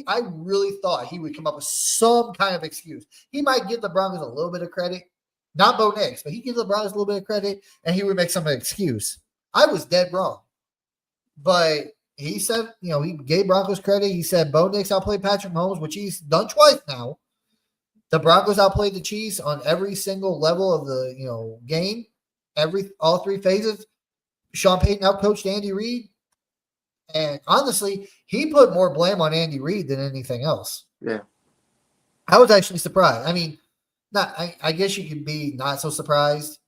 I really thought he would come up with some kind of excuse. He might give the Broncos a little bit of credit. Not Bo Nix, but he gives the Broncos a little bit of credit, and he would make some excuse. I was dead wrong. But he said, he gave Broncos credit. He said Bo Nix outplayed Patrick Mahomes, which he's done twice now. The Broncos outplayed the Chiefs on every single level of the game, all 3 phases. Sean Payton outcoached Andy Reid, and honestly, he put more blame on Andy Reid than anything else. Yeah, I was actually surprised. I mean, I guess you could be not so surprised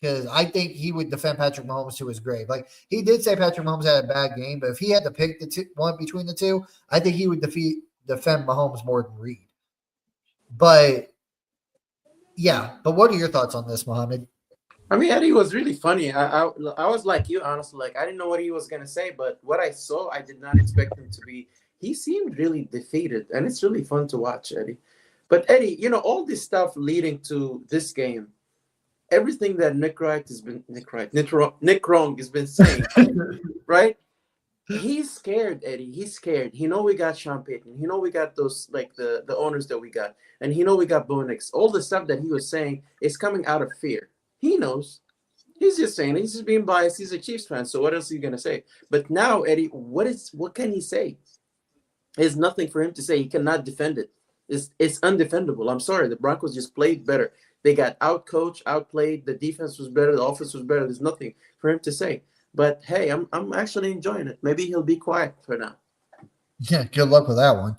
because I think he would defend Patrick Mahomes to his grave. He did say Patrick Mahomes had a bad game, but if he had to pick one between the two, I think he would defend Mahomes more than Reid. But yeah, but what are your thoughts on this, Mohammed? I mean, Eddie was really funny. I was like you, honestly. I didn't know what he was gonna say, but what I saw, I did not expect him to be. He seemed really defeated, and it's really fun to watch, Eddie. But Eddie, all this stuff leading to this game, everything that Nick Wrong has been saying, right? He's scared, Eddie. He's scared. He know we got Sean Payton. He know we got those the owners that we got, and he know we got Bo Nix. All the stuff that he was saying is coming out of fear. He knows. He's just saying. He's just being biased. He's a Chiefs fan. So what else is he gonna say? But now, Eddie, what can he say? There's nothing for him to say. He cannot defend it. It's undefendable. I'm sorry. The Broncos just played better. They got outcoached, outplayed. The defense was better. The offense was better. There's nothing for him to say. But hey, I'm actually enjoying it. Maybe he'll be quiet for now. Yeah, good luck with that one.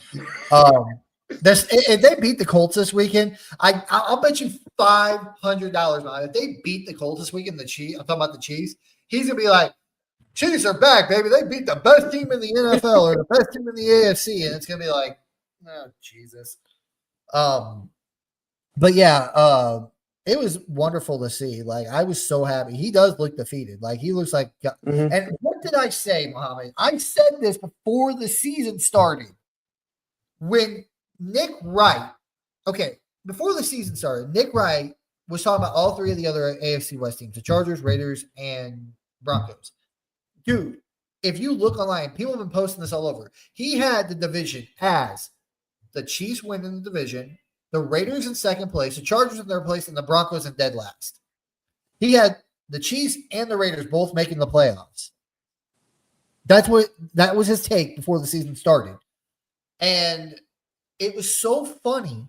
If they beat the Colts this weekend, I'll bet you $500 on it. If they beat the Colts this weekend, I'm talking about the Chiefs, he's gonna be like, Chiefs are back, baby. They beat the best team in the NFL or the best team in the AFC, and it's gonna be like, oh Jesus. But yeah, it was wonderful to see. I was so happy. He does look defeated. He looks like. Mm-hmm. And what did I say, Mohammed? I said this before the season started. When Nick Wright, before the season started, Nick Wright was talking about all 3 of the other AFC West teams: the Chargers, Raiders, and Broncos. Dude, if you look online, people have been posting this all over. He had the division as the Chiefs winning the division, the Raiders in second place, the Chargers in third place, and the Broncos in dead last. He had the Chiefs and the Raiders both making the playoffs. That was his take before the season started. And it was so funny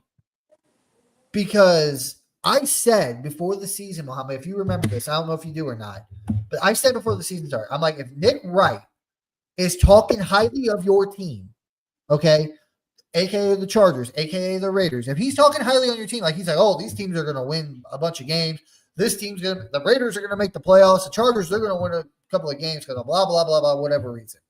because I said before the season, Muhammad, if you remember this, I don't know if you do or not, but I said before the season started, I'm like, if Nick Wright is talking highly of your team, okay, aka the Chargers, aka the Raiders, if he's talking highly on your team, like he's like, oh, these teams are going to win a bunch of games. The Raiders are going to make the playoffs. The Chargers, they're going to win a couple of games because of blah, blah, blah, blah, whatever reason.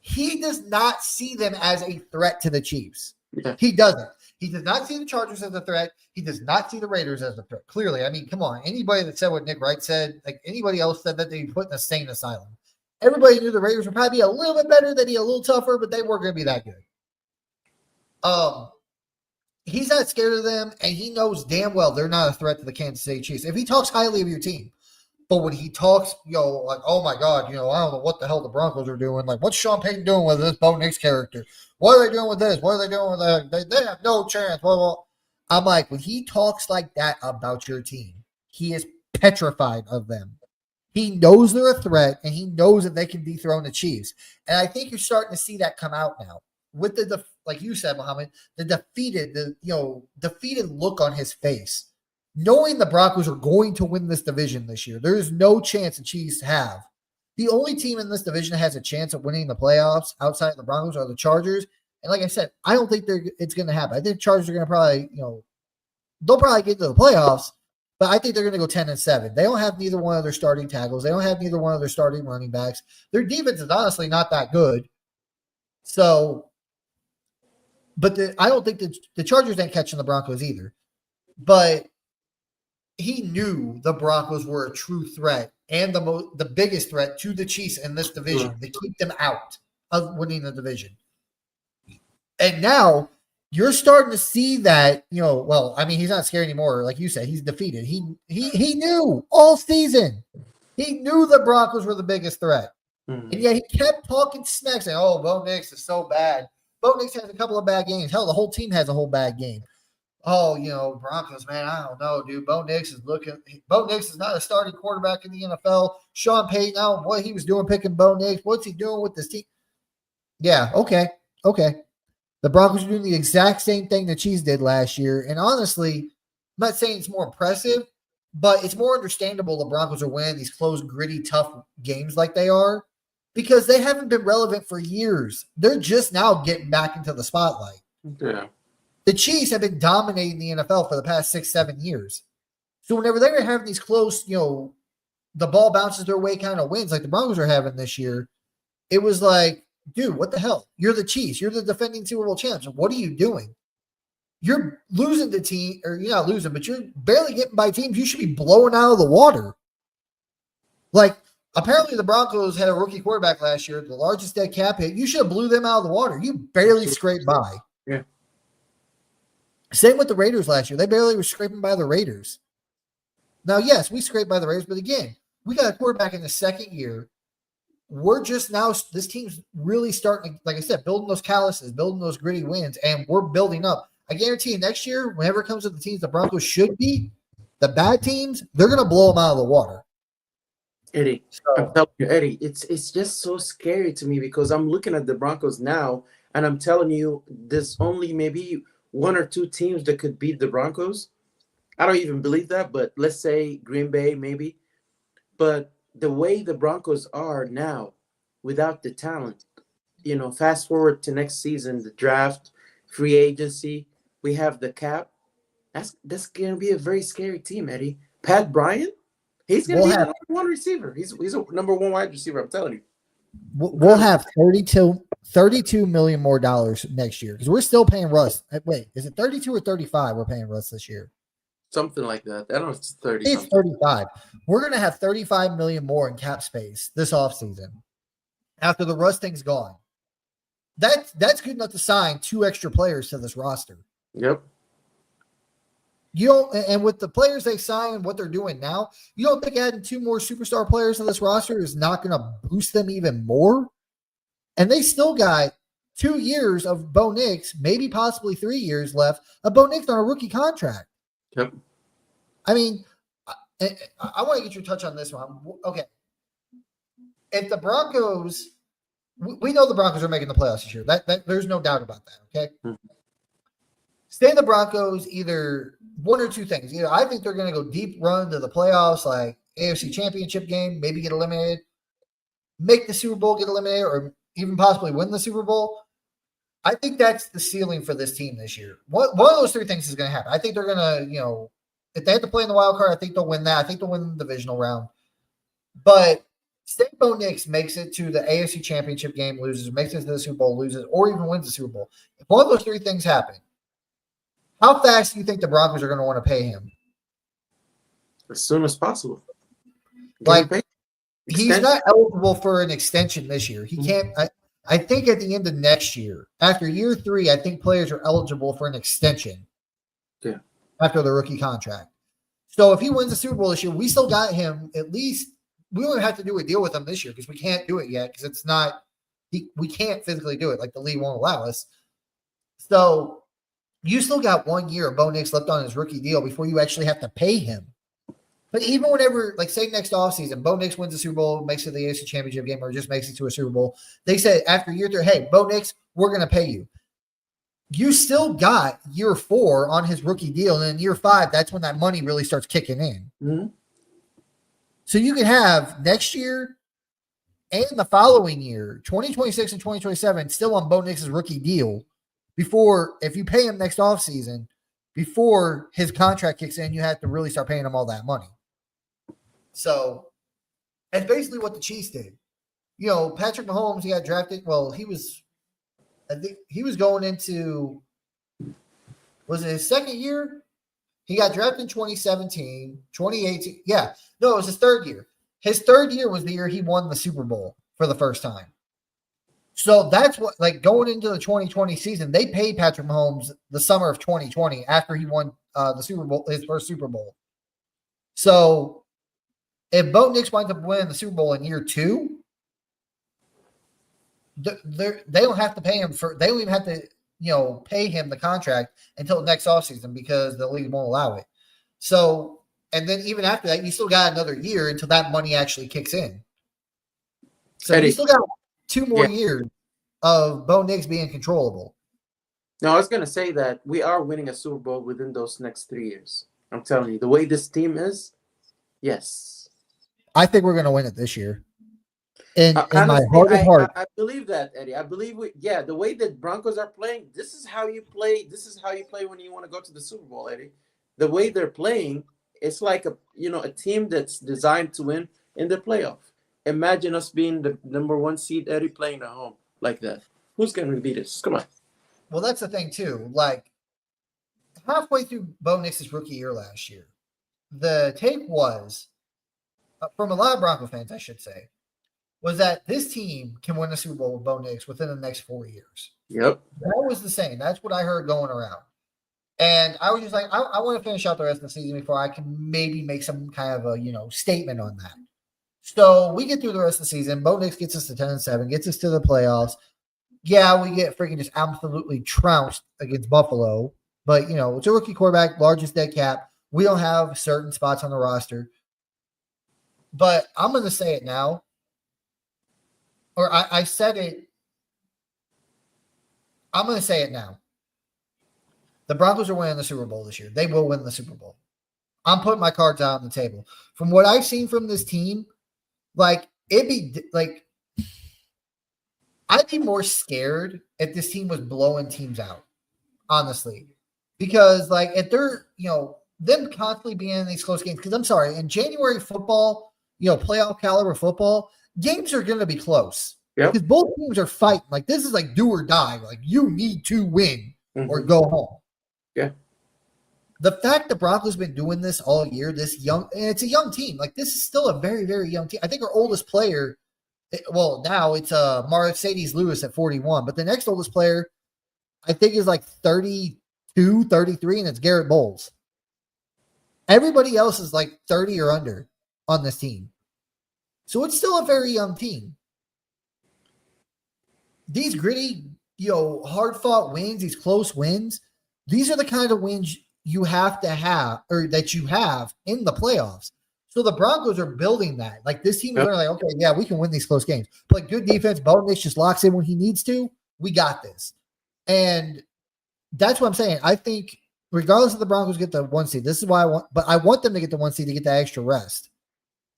He does not see them as a threat to the Chiefs. Yeah. He doesn't. He does not see the Chargers as a threat. He does not see the Raiders as a threat. Clearly, I mean, come on. Anybody that said what Nick Wright said, like anybody else said that they'd be put in a sane asylum. Everybody knew the Raiders would probably be a little bit better, they'd be a little tougher, but they weren't going to be that good. He's not scared of them, and he knows damn well they're not a threat to the Kansas City Chiefs. If he talks highly of your team, but when he talks, like, oh my God, I don't know what the hell the Broncos are doing. Like, what's Sean Payton doing with this Bo Nix character? What are they doing with this? What are they doing with that? They have no chance. Blah, blah. I'm like, when he talks like that about your team, he is petrified of them. He knows they're a threat, and he knows that they can dethrone the Chiefs. And I think you're starting to see that come out now with the like you said, Muhammad, the defeated look on his face. Knowing the Broncos are going to win this division this year, there is no chance the Chiefs have. The only team in this division that has a chance of winning the playoffs outside of the Broncos are the Chargers. And like I said, I don't think it's going to happen. I think the Chargers are going to probably, they'll probably get to the playoffs, but I think they're going to go 10-7. They don't have neither one of their starting tackles. They don't have neither one of their starting running backs. Their defense is honestly not that good. So, but I don't think the Chargers ain't catching the Broncos either. But he knew the Broncos were a true threat and the biggest threat to the Chiefs in this division to keep them out of winning the division. And now you're starting to see that, well, I mean, he's not scared anymore. Like you said, he's defeated. He knew all season. He knew the Broncos were the biggest threat. Mm-hmm. And yet he kept talking smack, saying, oh, Bo Nix is so bad. Bo Nix has a couple of bad games. Hell, the whole team has a whole bad game. Oh, Broncos, man, I don't know, dude. Bo Nix is not a starting quarterback in the NFL. Sean Payton, I don't know what he was doing picking Bo Nix. What's he doing with this team? Yeah, okay. The Broncos are doing the exact same thing the Chiefs did last year. And honestly, I'm not saying it's more impressive, but it's more understandable the Broncos are winning these close, gritty, tough games like they are because they haven't been relevant for years. They're just now getting back into the spotlight. Yeah. The Chiefs have been dominating the NFL for the past 6-7 years. So whenever they're having these close, the ball bounces their way kind of wins like the Broncos are having this year, it was like, dude, what the hell? You're the Chiefs. You're the defending Super Bowl champs. What are you doing? You're losing the team, or you're not losing, but you're barely getting by teams you should be blowing out of the water. Like, apparently the Broncos had a rookie quarterback last year, the largest dead cap hit. You should have blew them out of the water. You barely scraped by. Yeah. Same with the Raiders last year. They barely were scraping by the Raiders. Now, yes, we scraped by the Raiders, but again, we got a quarterback in the second year. We're just now, this team's really starting, like I said, building those calluses, building those gritty wins, and we're building up. I guarantee you next year, whenever it comes to the teams the Broncos should be, the bad teams, they're going to blow them out of the water. Eddie, I'm telling you, Eddie, it's just so scary to me because I'm looking at the Broncos now, and I'm telling you, there's only maybe one or two teams that could beat the Broncos. I don't even believe that, but let's say Green Bay maybe. But the way the Broncos are now, without the talent, fast forward to next season, the draft, free agency, we have the cap. That's going to be a very scary team, Eddie. Pat Bryant, he's going to be the number one receiver. He's a number one wide receiver, I'm telling you. We'll have $32 million more next year because we're still paying Russ. Wait, is it 32 or 35 we're paying Russ this year? Something like that. I don't know if it's 30. It's 35. We're going to have $35 million more in cap space this offseason after the Russ thing's gone. That's good enough to sign 2 extra players to this roster. Yep. You don't, and with the players they sign and what they're doing now, you don't think adding 2 more superstar players to this roster is not going to boost them even more? And they still got 2 years of Bo Nix, maybe possibly 3 years left of Bo Nix on a rookie contract. Yep. I mean, I want to get your touch on this one. Okay. If the Broncos, we know the Broncos are making the playoffs this year. That there's no doubt about that. Okay. Mm-hmm. Say the Broncos either one or two things. Either I think they're going to go deep run to the playoffs, like AFC Championship game, maybe get eliminated, make the Super Bowl, get eliminated, or even possibly win the Super Bowl. I think that's the ceiling for this team this year. One of those 3 things is going to happen. I think they're going to, if they have to play in the wild card, I think they'll win that. I think they'll win the divisional round. But say Bo Nix makes it to the AFC Championship game, loses, makes it to the Super Bowl, loses, or even wins the Super Bowl. If one of those 3 things happen, how fast do you think the Broncos are going to want to pay him? As soon as possible. Like, he's not eligible for an extension this year. He can't. I think at the end of next year, after year 3, I think players are eligible for an extension. Yeah. After the rookie contract. So if he wins the Super Bowl this year, we still got him at least. We don't have to do a deal with him this year because we can't do it yet because it's not. We can't physically do it. Like the league won't allow us. So you still got 1 year of Bo Nix left on his rookie deal before you actually have to pay him. But even whenever, like, say next offseason, Bo Nix wins the Super Bowl, makes it to the AFC Championship game, or just makes it to a Super Bowl, they said after year 3, hey, Bo Nix, we're going to pay you. You still got year 4 on his rookie deal, and then year 5, that's when that money really starts kicking in. Mm-hmm. So you can have next year and the following year, 2026 and 2027, still on Bo Nix's rookie deal before, if you pay him next offseason, before his contract kicks in, you have to really start paying him all that money. So that's basically what the Chiefs did. Patrick Mahomes, he got drafted. Well, I think he was going into, was it his second year? He got drafted in 2017, 2018. Yeah. No, it was his 3rd year. His 3rd year was the year he won the Super Bowl for the first time. So that's what, like, going into the 2020 season, they paid Patrick Mahomes the summer of 2020 after he won the Super Bowl, his first Super Bowl. So if Bo Nix winds up winning the Super Bowl in year 2, they don't have to pay him they don't even have to, pay him the contract until next offseason because the league won't allow it. So, and then even after that, you still got another year until that money actually kicks in. So you still got 2 more years of Bo Nix being controllable. No, I was going to say that we are winning a Super Bowl within those next 3 years. I'm telling you, the way this team is, yes. I think we're going to win it this year. In my heart of heart. I believe that, Eddie. I believe the way that Broncos are playing, this is how you play. This is how you play when you want to go to the Super Bowl, Eddie. The way they're playing, it's like a team that's designed to win in the playoff. Imagine us being the number 1 seed, Eddie, playing at home like that. Who's going to beat us? Come on. Well, that's the thing too. Like halfway through Bo Nix's rookie year last year, the take was from a lot of Bronco fans, I should say, was that this team can win the Super Bowl with Bo Nix within the next 4 years. Yep. That was the same. That's what I heard going around. And I was just like, I want to finish out the rest of the season before I can maybe make some kind of a, statement on that. So we get through the rest of the season. Bo Nix gets us to 10-7, gets us to the playoffs. Yeah, we get freaking just absolutely trounced against Buffalo. But, it's a rookie quarterback, largest dead cap. We don't have certain spots on the roster. But I'm going to say it now. Or I said it. I'm going to say it now. The Broncos are winning the Super Bowl this year. They will win the Super Bowl. I'm putting my cards out on the table. From what I've seen from this team, like, it'd be like, I'd be more scared if this team was blowing teams out, honestly. Because, like, if they're, them constantly being in these close games, because I'm sorry, in January football, playoff caliber football, games are going to be close. Yep. Because both teams are fighting. Like, this is like do or die. Like, you need to win or go home. Yeah. The fact the Broncos been doing this all year, this young, and it's a young team. Like, this is still a very, very young team. I think our oldest player, well, now it's Mercedes Lewis at 41, but the next oldest player, I think, is like 32, 33, and it's Garrett Bowles. Everybody else is like 30 or under on this team. So it's still a very young team. These gritty, hard-fought wins, these close wins, these are the kind of wins you have to have, or that you have in the playoffs. So the Broncos are building that. Like, this team is like, okay, yeah, we can win these close games. But good defense, Bo Nix just locks in when he needs to. We got this. And that's what I'm saying. I think regardless of the Broncos get the 1 seed, this is why I want them to get the 1 seed to get that extra rest.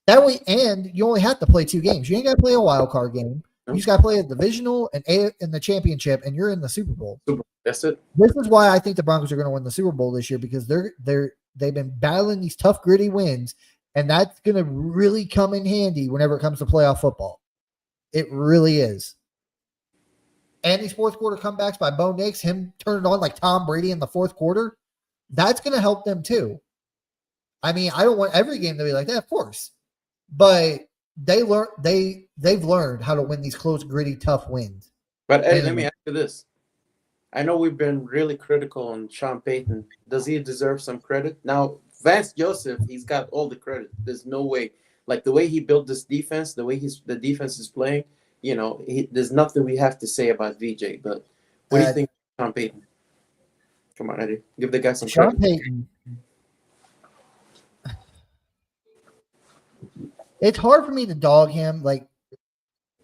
That way, and you only have to play 2 games. You ain't got to play a wild card game. You just got to play a divisional and the championship, and you're in the Super Bowl. That's it. This is why I think the Broncos are going to win the Super Bowl this year, because they've been battling these tough, gritty wins, and that's going to really come in handy whenever it comes to playoff football. It really is. And these fourth quarter comebacks by Bo Nix, him turning on like Tom Brady in the fourth quarter, that's going to help them too. I mean, I don't want every game to be like that, of course, but they've learned how to win these close, gritty, tough wins. But Eddie, let me ask you this. I know we've been really critical on Sean Payton. Does he deserve some credit? Now, Vance Joseph, he's got all the credit. There's no way. Like, the way he built this defense, the way the defense is playing, there's nothing we have to say about VJ. But what do you think of Sean Payton? Come on, Eddie. Give the guy some credit. Sean Payton. It's hard for me to dog him. Like,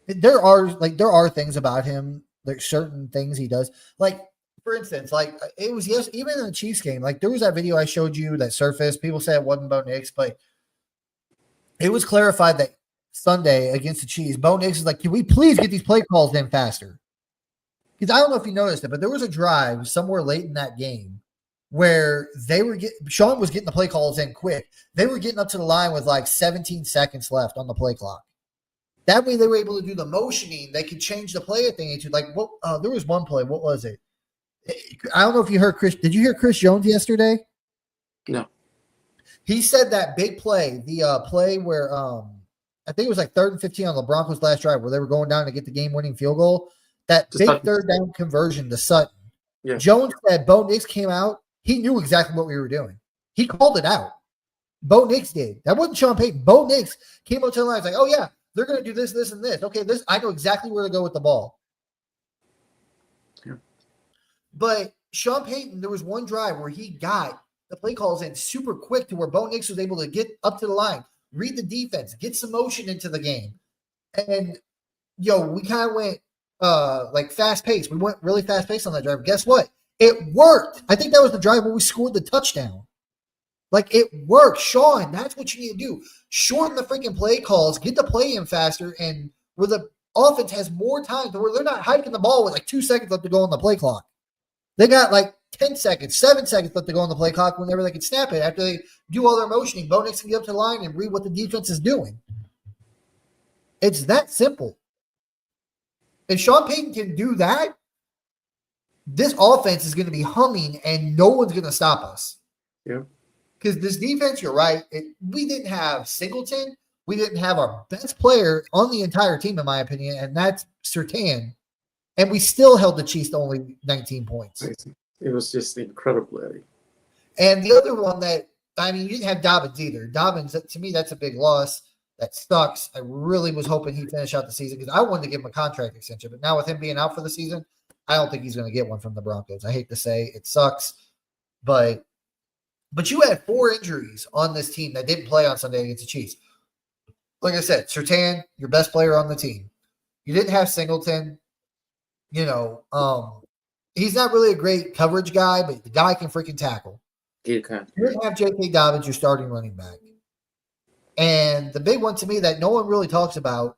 there are things about him. There's certain things he does. Like, for instance, like it was even in the Chiefs game. Like, there was that video I showed you that surfaced. People said it wasn't Bo Nix, but it was clarified that Sunday against the Chiefs, Bo Nix is like, "Can we please get these play calls in faster?" Because I don't know if you noticed it, but there was a drive somewhere late in that game where Sean was getting the play calls in quick. They were getting up to the line with like 17 seconds left on the play clock. That way they were able to do the motioning. They could change the play if they need to. Like, there was one play. What was it? I don't know if you heard Chris. Did you hear Chris Jones yesterday? No. He said that big play, the play where I think it was like 3rd and 15 on the Broncos' last drive where they were going down to get the game-winning field goal. That big third down conversion to Sutton. Yeah. Jones said Bo Nix came out. He knew exactly what we were doing. He called it out. Bo Nix did. That wasn't Sean Payton. Bo Nix came out to the line. Like, oh, yeah, they're going to do this, this, and this. Okay, I know exactly where to go with the ball. Yeah. But Sean Payton, there was one drive where he got the play calls in super quick to where Bo Nix was able to get up to the line, read the defense, get some motion into the game. And, we kind of went like fast-paced. We went really fast-paced on that drive. Guess what? It worked. I think that was the drive where we scored the touchdown. Like, it worked. Sean, that's what you need to do. Shorten the freaking play calls, get the play in faster, and where the offense has more time to where they're not hiking the ball with like 2 seconds left to go on the play clock. They got like 10 seconds, 7 seconds left to go on the play clock whenever they can snap it. After they do all their motioning, Bo Nix can get up to the line and read what the defense is doing. It's that simple. If Sean Payton can do that, this offense is going to be humming and no one's going to stop us. Yeah. Because this defense, you're right, we didn't have Singleton. We didn't have our best player on the entire team, in my opinion, and that's Surtain. And we still held the Chiefs to only 19 points. It was just incredible, Eddie. And the other one you didn't have Dobbins either. Dobbins, to me, that's a big loss. That sucks. I really was hoping he'd finish out the season because I wanted to give him a contract extension. But now with him being out for the season, I don't think he's going to get one from the Broncos. I hate to say it sucks, but you had 4 injuries on this team that didn't play on Sunday against the Chiefs. Like I said, Surtain, your best player on the team. You didn't have Singleton. He's not really a great coverage guy, but the guy can freaking tackle. You didn't have J.K. Dobbins, your starting running back. And the big one to me that no one really talks about,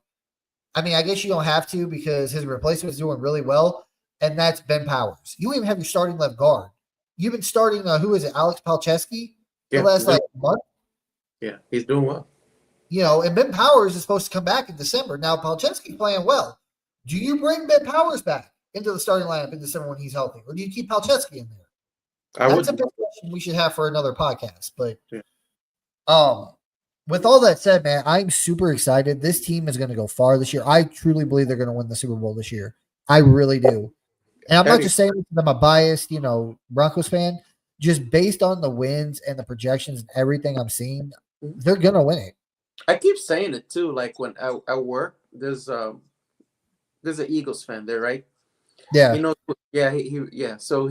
I mean, I guess you don't have to because his replacement is doing really well, and that's Ben Powers. You even have your starting left guard. You've been starting, who is it, Alex Palczewski, the last month? Yeah, he's doing well. And Ben Powers is supposed to come back in December. Now, Palczewski's playing well. Do you bring Ben Powers back into the starting lineup in December when he's healthy, or do you keep Palczewski in there? That's a big question we should have for another podcast. But with all that said, man, I'm super excited. This team is going to go far this year. I truly believe they're going to win the Super Bowl this year. I really do. And I'm not just saying this because I'm a biased, Broncos fan. just based on the wins and the projections and everything I'm seeing, Mhm. they're gonna win it. I keep saying it too. Like when I work, there's an Eagles fan there, right? He Yeah, knows. Yeah, yeah. So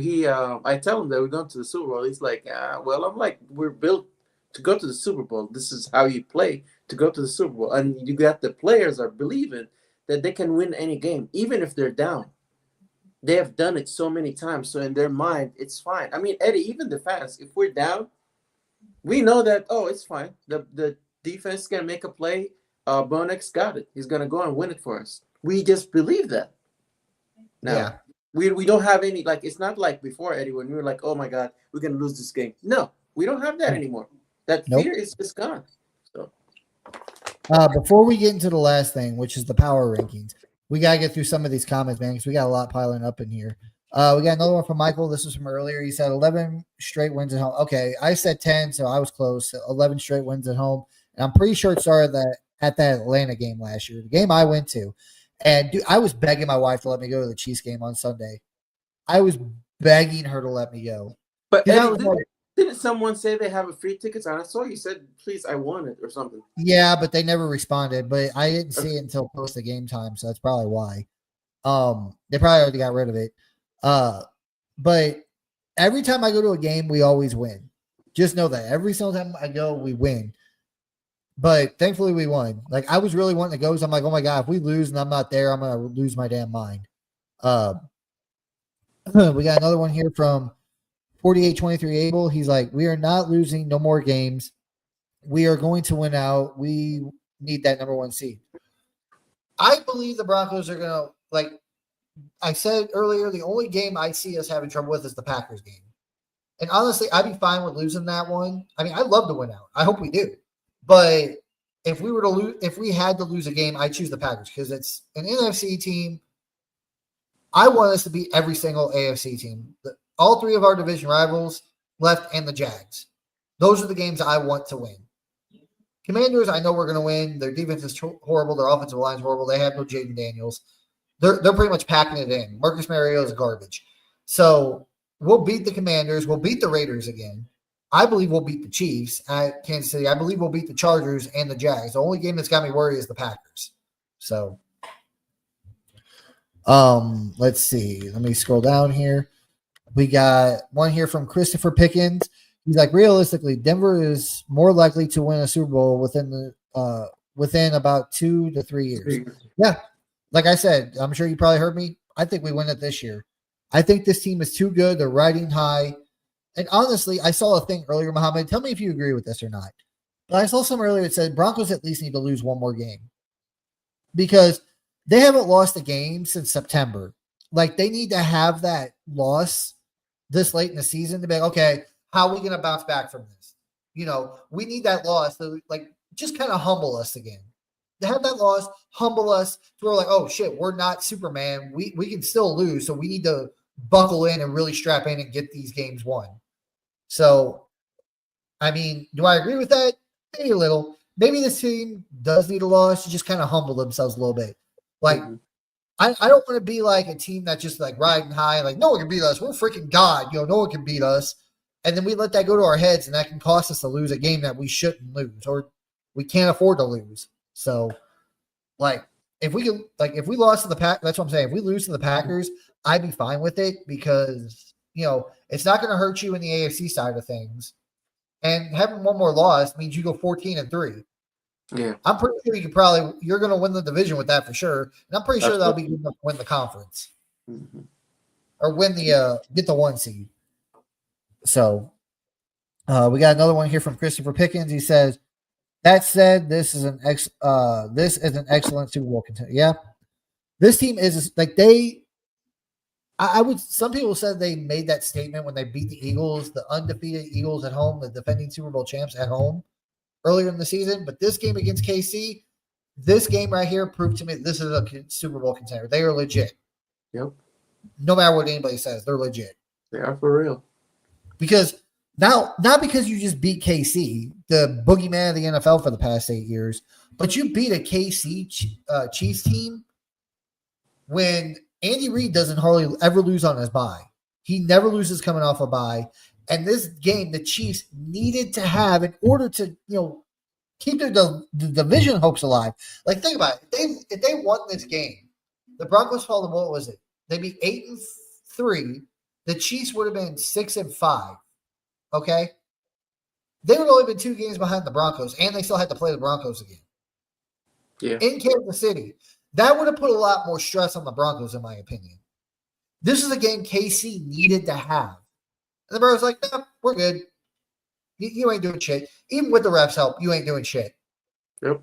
I tell him that we're going to the Super Bowl. He's like, well, I'm like, we're built to go to the Super Bowl. This is how you play to go to the Super Bowl, and you got the players are believing that they can win any game, even if they're down. They have done it so many times, so in their mind, it's fine. I mean, Eddie, even the fans, if we're down, we know that. Oh, it's fine. The defense is gonna make a play. Bonex got it. He's gonna go and win it for us. We just believe that. Now, yeah, we don't have any, like, it's not like before, Eddie, when we were like, oh my God, we're gonna lose this game. No, we don't have that anymore. That fear nope. is just gone. So Before we get into the last thing, which is the power rankings, we gotta get through some of these comments, man, because we got a lot piling up in here. We got another one from Michael. This was from earlier. He said 11 straight wins at home. Okay, I said 10, so I was close. So 11 straight wins at home, and I'm pretty sure it started at that Atlanta game last year, the game I went to. And dude, I was begging my wife to let me go to the Chiefs game on Sunday. I was begging her to let me go but because I Eddie, was like, didn't someone say they have a free tickets? And I saw you said, please, I want it or something. yeah, but they never responded. But I didn't see Okay. it until close to game time, so that's probably why. They probably already got rid of it. Uh, but every time I go to a game, we always win. Just know that every single time I go, we win. But thankfully, we won. Like I was really wanting to go, so I'm like, oh my god, if we lose and I'm not there, I'm gonna lose my damn mind. Uh, we got another one here from 4823 Abel. He's like, we are not losing no more games. We are going to win out. We need that number one seed. I believe the Broncos are gonna like I said earlier, the only game I see us having trouble with is the Packers game. And honestly, I'd be fine with losing that one. I mean, I'd love to win out. I hope we do. But if we were to lose, if we had to lose a game, I choose the Packers because it's an NFC team. I want us to beat every single AFC team. All three of our division rivals left and the Jags. Those are the games I want to win. Commanders, I know we're going to win. Their defense is horrible. Their offensive line is horrible. They have no Jaden Daniels. They're pretty much packing it in. Marcus Mariota is garbage. So we'll beat the Commanders. We'll beat the Raiders again. I believe we'll beat the Chiefs at Kansas City. I believe we'll beat the Chargers and the Jags. The only game that's got me worried is the Packers. So, let's see. Let me scroll down here. We got one here from Christopher Pickens. He's like, realistically, Denver is more likely to win a Super Bowl within about 2 to 3 years. Yeah, like I said, I'm sure you probably heard me. I think we win it this year. I think this team is too good. They're riding high. And honestly, I saw a thing earlier, Mohammed. Tell me if you agree with this or not. But I saw some earlier that said Broncos at least need to lose one more game because they haven't lost a game since September. Like they need to have that loss this late in the season to be like, okay, how are we going to bounce back from this? You know, we need that loss to like just kind of humble us again. To have that loss, humble us to where we're like, oh shit, we're not Superman. We can still lose, so we need to buckle in and really strap in and get these games won. So, I mean, do I agree with that? Maybe a little. Maybe this team does need a loss to just kind of humble themselves a little bit. Like, Mm-hmm. I don't want to be like a team that's just like riding high, like no one can beat us. We're freaking God, no one can beat us. And then we let that go to our heads, and that can cost us to lose a game that we shouldn't lose or we can't afford to lose. So, like, if we lost to the Pack, that's what I'm saying. If we lose to the Packers, I'd be fine with it because it's not going to hurt you in the AFC side of things. And having one more loss means you go 14-3. Yeah, I'm pretty sure you're going to win the division with that for sure. And I'm pretty sure that'll be good enough to win the conference mm-hmm. or win get the one seed. So we got another one here from Christopher Pickens. He says, that said, this is an excellent Super Bowl contender. Yeah. This team is like I would, some people said they made that statement when they beat the Eagles, the undefeated Eagles at home, the defending Super Bowl champs at home earlier in the season. But this game against KC, this game right here proved to me this is a Super Bowl contender. They are legit. Yep. No matter what anybody says, they're legit. They are for real. Because now, not because you just beat KC, the boogeyman of the NFL for the past 8 years, but you beat a KC Chiefs team when Andy Reid doesn't hardly ever lose on his bye. He never loses coming off a bye. And this game, the Chiefs needed to have in order to, keep the division hopes alive. Like, think about it. If they won this game, the Broncos fall to what was it? They'd be 8-3. The Chiefs would have been 6-5. Okay? They would have only been 2 games behind the Broncos, and they still had to play the Broncos again. Yeah. In Kansas City. That would have put a lot more stress on the Broncos, in my opinion. This is a game KC needed to have. And the Broncos like, no, we're good. You ain't doing shit. Even with the refs' help, you ain't doing shit. Yep.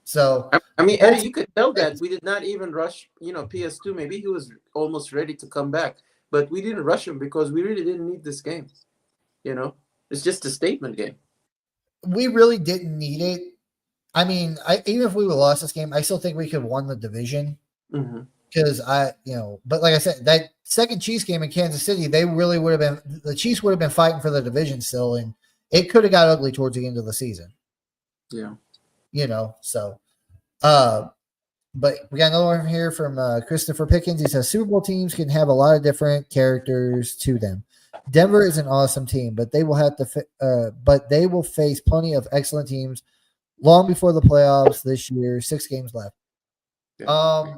So, I mean, Eddie, you could tell that we did not even rush, PS2. Maybe he was almost ready to come back, but we didn't rush him because we really didn't need this game. It's just a statement game. We really didn't need it. I mean, even if we would have lost this game, I still think we could have won the division. Because but like I said, that second Chiefs game in Kansas City, they really would have been, the Chiefs would have been fighting for the division still, and it could have got ugly towards the end of the season. Yeah. So, but we got another one here from Christopher Pickens. He says Super Bowl teams can have a lot of different characters to them. Denver is an awesome team, but they will face plenty of excellent teams long before the playoffs this year. 6 games left. Yeah.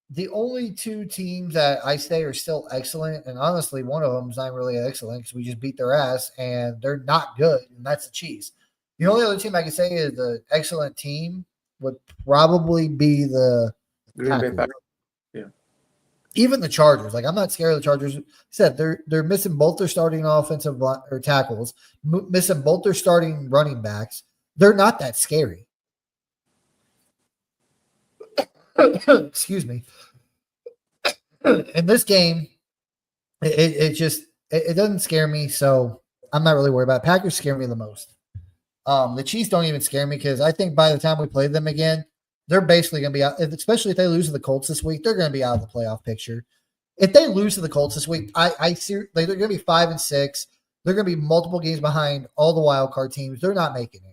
The only 2 teams that I say are still excellent, and honestly, one of them is not really excellent because we just beat their ass, and they're not good, and that's the Chiefs. The only other team I can say is the excellent team would probably be the Green Bay Packers. Yeah. Even the Chargers. Like, I'm not scared of the Chargers. Said they're missing both their starting offensive or tackles, missing both their starting running backs. They're not that scary. Excuse me. In this game, it doesn't scare me, so I'm not really worried about it. Packers scare me the most. The Chiefs don't even scare me because I think by the time we play them again, they're basically going to be out, especially if they lose to the Colts this week, they're going to be out of the playoff picture. If they lose to the Colts this week, I see they're going to be 5-6. They're going to be multiple games behind all the wild card teams. They're not making it.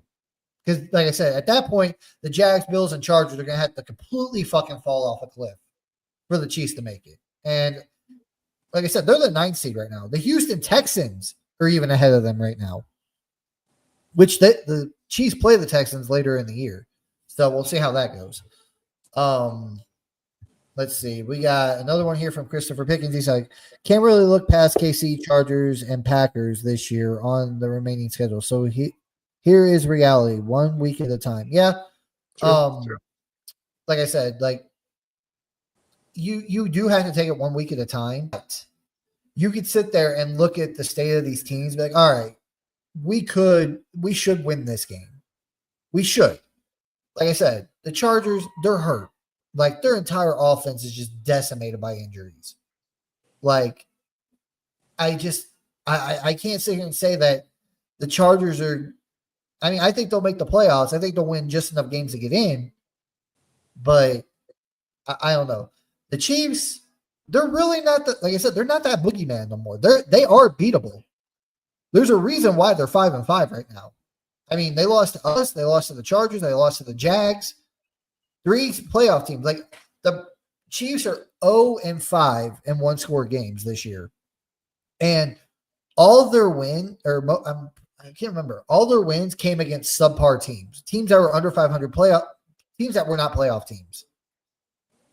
Because, like I said, at that point, the Jags, Bills, and Chargers are going to have to completely fucking fall off a cliff for the Chiefs to make it. And like I said, they're the 9th seed right now. The Houston Texans are even ahead of them right now, which the Chiefs play the Texans later in the year. So we'll see how that goes. Let's see. We got another one here from Christopher Pickens. He's like, can't really look past KC, Chargers, and Packers this year on the remaining schedule. So here is reality, 1 week at a time. Yeah. True. Like I said, like you do have to take it 1 week at a time. But you could sit there and look at the state of these teams, be like, all right, we should win this game. We should. Like I said, the Chargers, they're hurt. Like, their entire offense is just decimated by injuries. Like, I can't sit here and say that the Chargers are. I mean, I think they'll make the playoffs. I think they'll win just enough games to get in. But I don't know. The Chiefs, they're really not like I said, they're not that boogeyman no more. They are beatable. There's a reason why they're 5-5 right now. I mean, they lost to us, they lost to the Chargers, they lost to the Jags. 3 playoff teams. Like, the Chiefs are 0-5 in 1-score games this year. And all of their I can't remember. All their wins came against subpar teams that were under 500 playoff teams that were not playoff teams.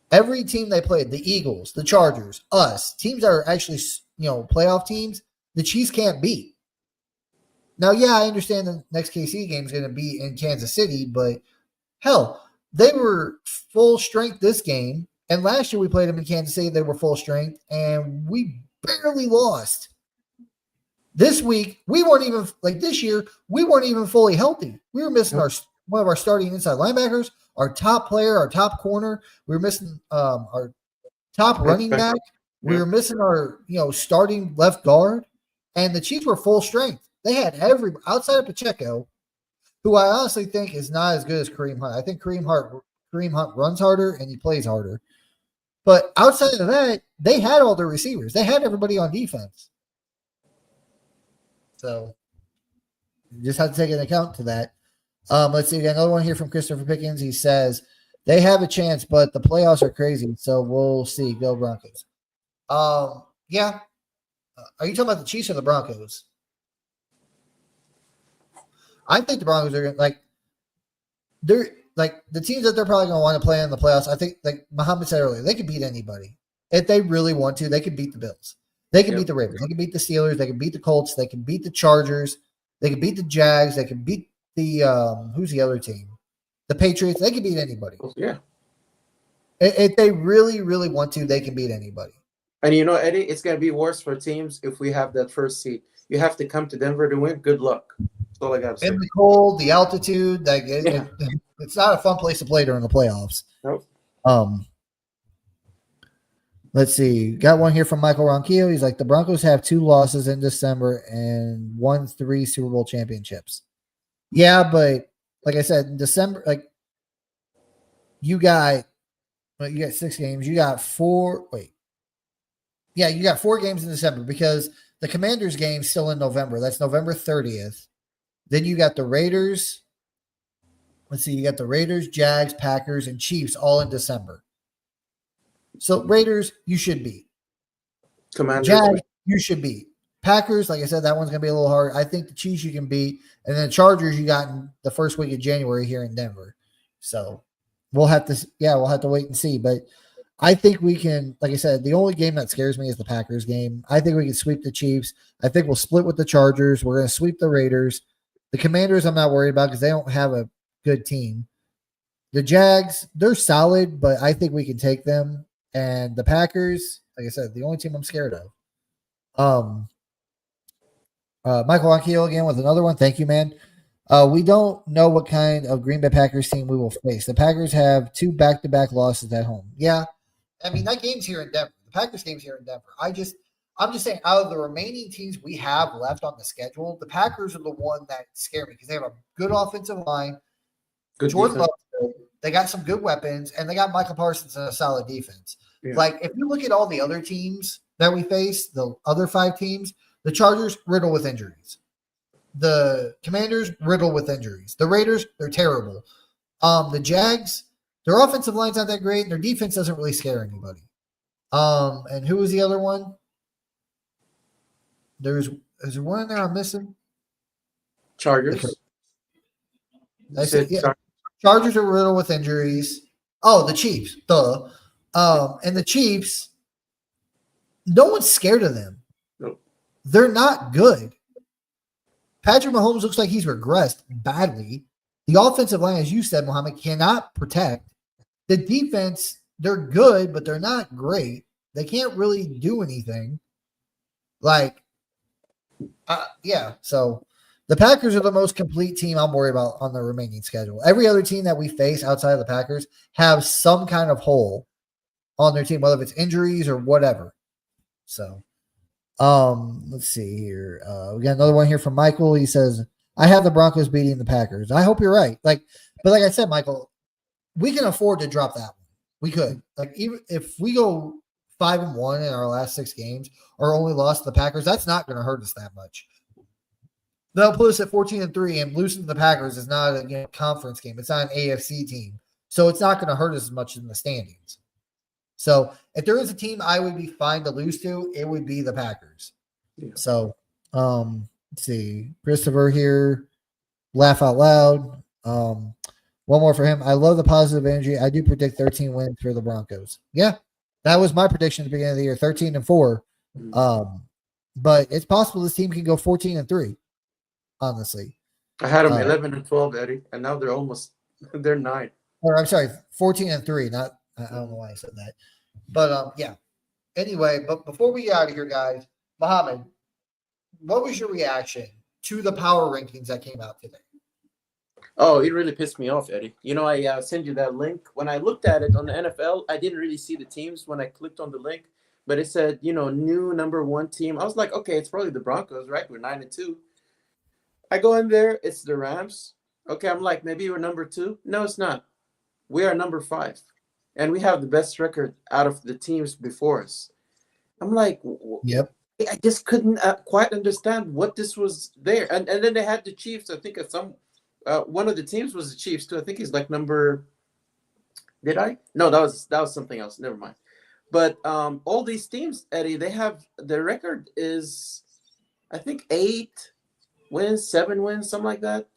Every team they played, the Eagles, the Chargers, us, teams that are actually, playoff teams, the Chiefs can't beat. Now, yeah, I understand the next KC game is going to be in Kansas City, but hell, they were full strength this game. And last year we played them in Kansas City, they were full strength, and we barely lost. This week, we weren't even, like this year, we weren't even fully healthy. We were missing one of our starting inside linebackers, our top player, our top corner. We were missing our top running back. We were missing our, starting left guard. And the Chiefs were full strength. They had outside of Pacheco, who I honestly think is not as good as Kareem Hunt. I think Kareem Hunt runs harder and he plays harder. But outside of that, they had all their receivers. They had everybody on defense. So you just have to take into account to that. Let's see. We got another one here from Christopher Pickens. He says, they have a chance, but the playoffs are crazy. So we'll see. Go Broncos. Yeah. Are you talking about the Chiefs or the Broncos? I think the Broncos are gonna they're like the teams that they're probably going to want to play in the playoffs. I think, like Muhammad said earlier, they could beat anybody if they really want to. They could beat the Bills. They can beat the Ravens. They can beat the Steelers. They can beat the Colts. They can beat the Chargers. They can beat the Jags. They can beat the who's the other team? The Patriots. They can beat anybody. Yeah. If they really, really want to, they can beat anybody. And you know, Eddie, it's going to be worse for teams if we have that first seed. You have to come to Denver to win. Good luck. That's all I got to say. In the cold, the altitude, it's not a fun place to play during the playoffs. Nope. Let's see. Got one here from Michael Ronquillo. He's like, the Broncos have 2 losses in December and won 3 Super Bowl championships. Yeah, but like I said, in December, you got 6 games. You got 4. Wait. Yeah, you got 4 games in December because the Commanders game's still in November. That's November 30th. Then you got the Raiders. Let's see. You got the Raiders, Jags, Packers, and Chiefs all in December. So Raiders, you should beat. Commanders, Jags, you should beat. Packers, like I said, that one's going to be a little hard. I think the Chiefs you can beat. And then the Chargers you got in the first week of January here in Denver. So we'll have to wait and see. But I think we can, like I said, the only game that scares me is the Packers game. I think we can sweep the Chiefs. I think we'll split with the Chargers. We're going to sweep the Raiders. The Commanders I'm not worried about because they don't have a good team. The Jags, they're solid, but I think we can take them. And the Packers, like I said, the only team I'm scared of. Michael Akio again with another one. Thank you, man. We don't know what kind of Green Bay Packers team we will face. The Packers have 2 back-to-back losses at home. Yeah, I mean that game's here in Denver. The Packers game's here in Denver. I'm just saying, out of the remaining teams we have left on the schedule, the Packers are the one that scare me because they have a good offensive line. Good Jordan Love, they got some good weapons, and they got Michael Parsons and a solid defense. Yeah. Like, if you look at all the other teams that we face, the other 5 teams, the Chargers riddle with injuries. The Commanders riddle with injuries. The Raiders, they're terrible. The Jags, their offensive line's not that great, and their defense doesn't really scare anybody. And who was the other one? Is there one in there I'm missing? Chargers. Chargers are riddled with injuries. Oh, the Chiefs. Duh. And the Chiefs, no one's scared of them. Nope. They're not good. Patrick Mahomes looks like he's regressed badly. The offensive line, as you said, Mohammed, cannot protect. The defense, they're good, but they're not great. They can't really do anything. So the Packers are the most complete team I'm worried about on the remaining schedule. Every other team that we face outside of the Packers have some kind of hole on their team, whether it's injuries or whatever. So, let's see here. We got another one here from Michael. He says, I have the Broncos beating the Packers. I hope you're right. But like I said, Michael, we can afford to drop that one. We could. Even if we go 5-1 in our last 6 games or only lost to the Packers, that's not going to hurt us that much. They'll put us at 14-3, and losing to the Packers is not a conference game. It's not an AFC team. So it's not going to hurt us as much in the standings. So if there is a team I would be fine to lose to, it would be the Packers. Yeah. So let's see. Christopher here, laugh out loud. One more for him. I love the positive energy. I do predict 13 wins for the Broncos. Yeah, that was my prediction at the beginning of the year, 13-4. But it's possible this team can go 14-3. Honestly, I had them 11-12, Eddie, and now they're 9. Or I'm sorry, 14-3. Not, I don't know why I said that, but yeah. Anyway, but before we get out of here, guys, Mohammed, what was your reaction to the power rankings that came out today? Oh, it really pissed me off, Eddie. I sent you that link. When I looked at it on the NFL, I didn't really see the teams when I clicked on the link, but it said, new number 1 team. I was like, okay, it's probably the Broncos, right? We're 9-2. I go in there, it's the Rams. Okay, I'm like, maybe we're number 2. No, it's not. We are number 5. And we have the best record out of the teams before us. I'm like, yep. I just couldn't quite understand what this was there. And then they had the Chiefs. I think one of the teams was the Chiefs too. I think he's like number. Did I? No, that was something else. Never mind. But all these teams, Eddie, they have their record is, I think, 8 wins, 7 wins, something like that.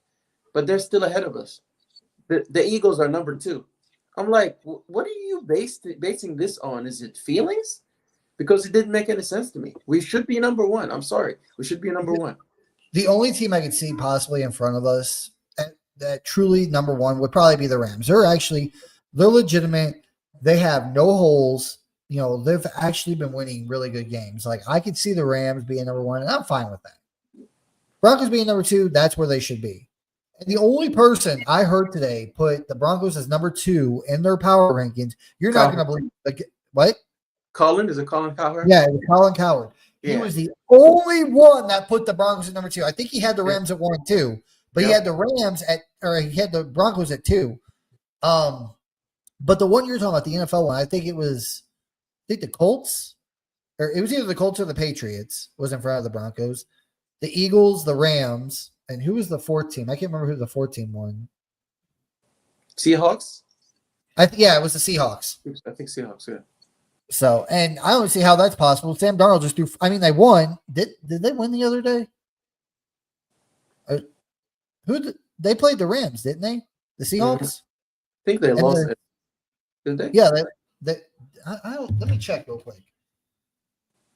But they're still ahead of us. The Eagles are number 2. I'm like, what are you basing this on? Is it feelings? Because it didn't make any sense to me. We should be number 1. I'm sorry, we should be number 1. The only team I could see possibly in front of us that truly number one would probably be the Rams. They're legitimate. They have no holes. They've actually been winning really good games. Like, I could see the Rams being number one, and I'm fine with that. Broncos being number 2, that's where they should be. And the only person I heard today put the Broncos as number 2 in their power rankings, you're not going to believe. What? Colin? Is it Colin Cowherd? Yeah, it was Colin Cowherd. He was the only one that put the Broncos at number 2. I think he had the Rams at 1 and 2, but he had the he had the Broncos at 2. But the one you're talking about, the NFL one, I think the Colts, or it was either the Colts or the Patriots was in front of the Broncos. The Eagles, the Rams, and who was the 4th team? I can't remember who the 4th team won. Seahawks? It was the Seahawks. I think Seahawks, yeah. So, and I don't see how that's possible. Sam Darnold just threw. I mean, they won. Did they win the other day? They played the Rams, didn't they? The Seahawks. I think they lost it. Did they? Yeah. Let me check real quick.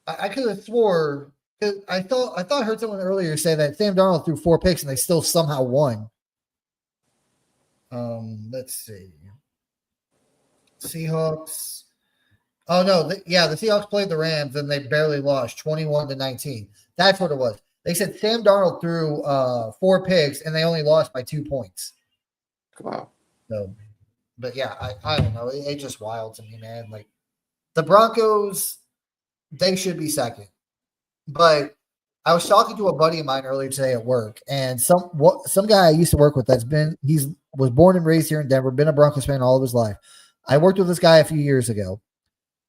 I could have swore because I thought I heard someone earlier say that Sam Darnold threw 4 picks and they still somehow won. Let's see. Seahawks. Oh no, the Seahawks played the Rams and they barely lost 21-19. That's what it was. They said Sam Darnold threw 4 picks and they only lost by 2 points. Wow. So, but yeah, I don't know. It's just wild to me, man. Like, the Broncos, they should be second. But I was talking to a buddy of mine earlier today at work, and some guy I used to work with was born and raised here in Denver, been a Broncos fan all of his life. I worked with this guy a few years ago.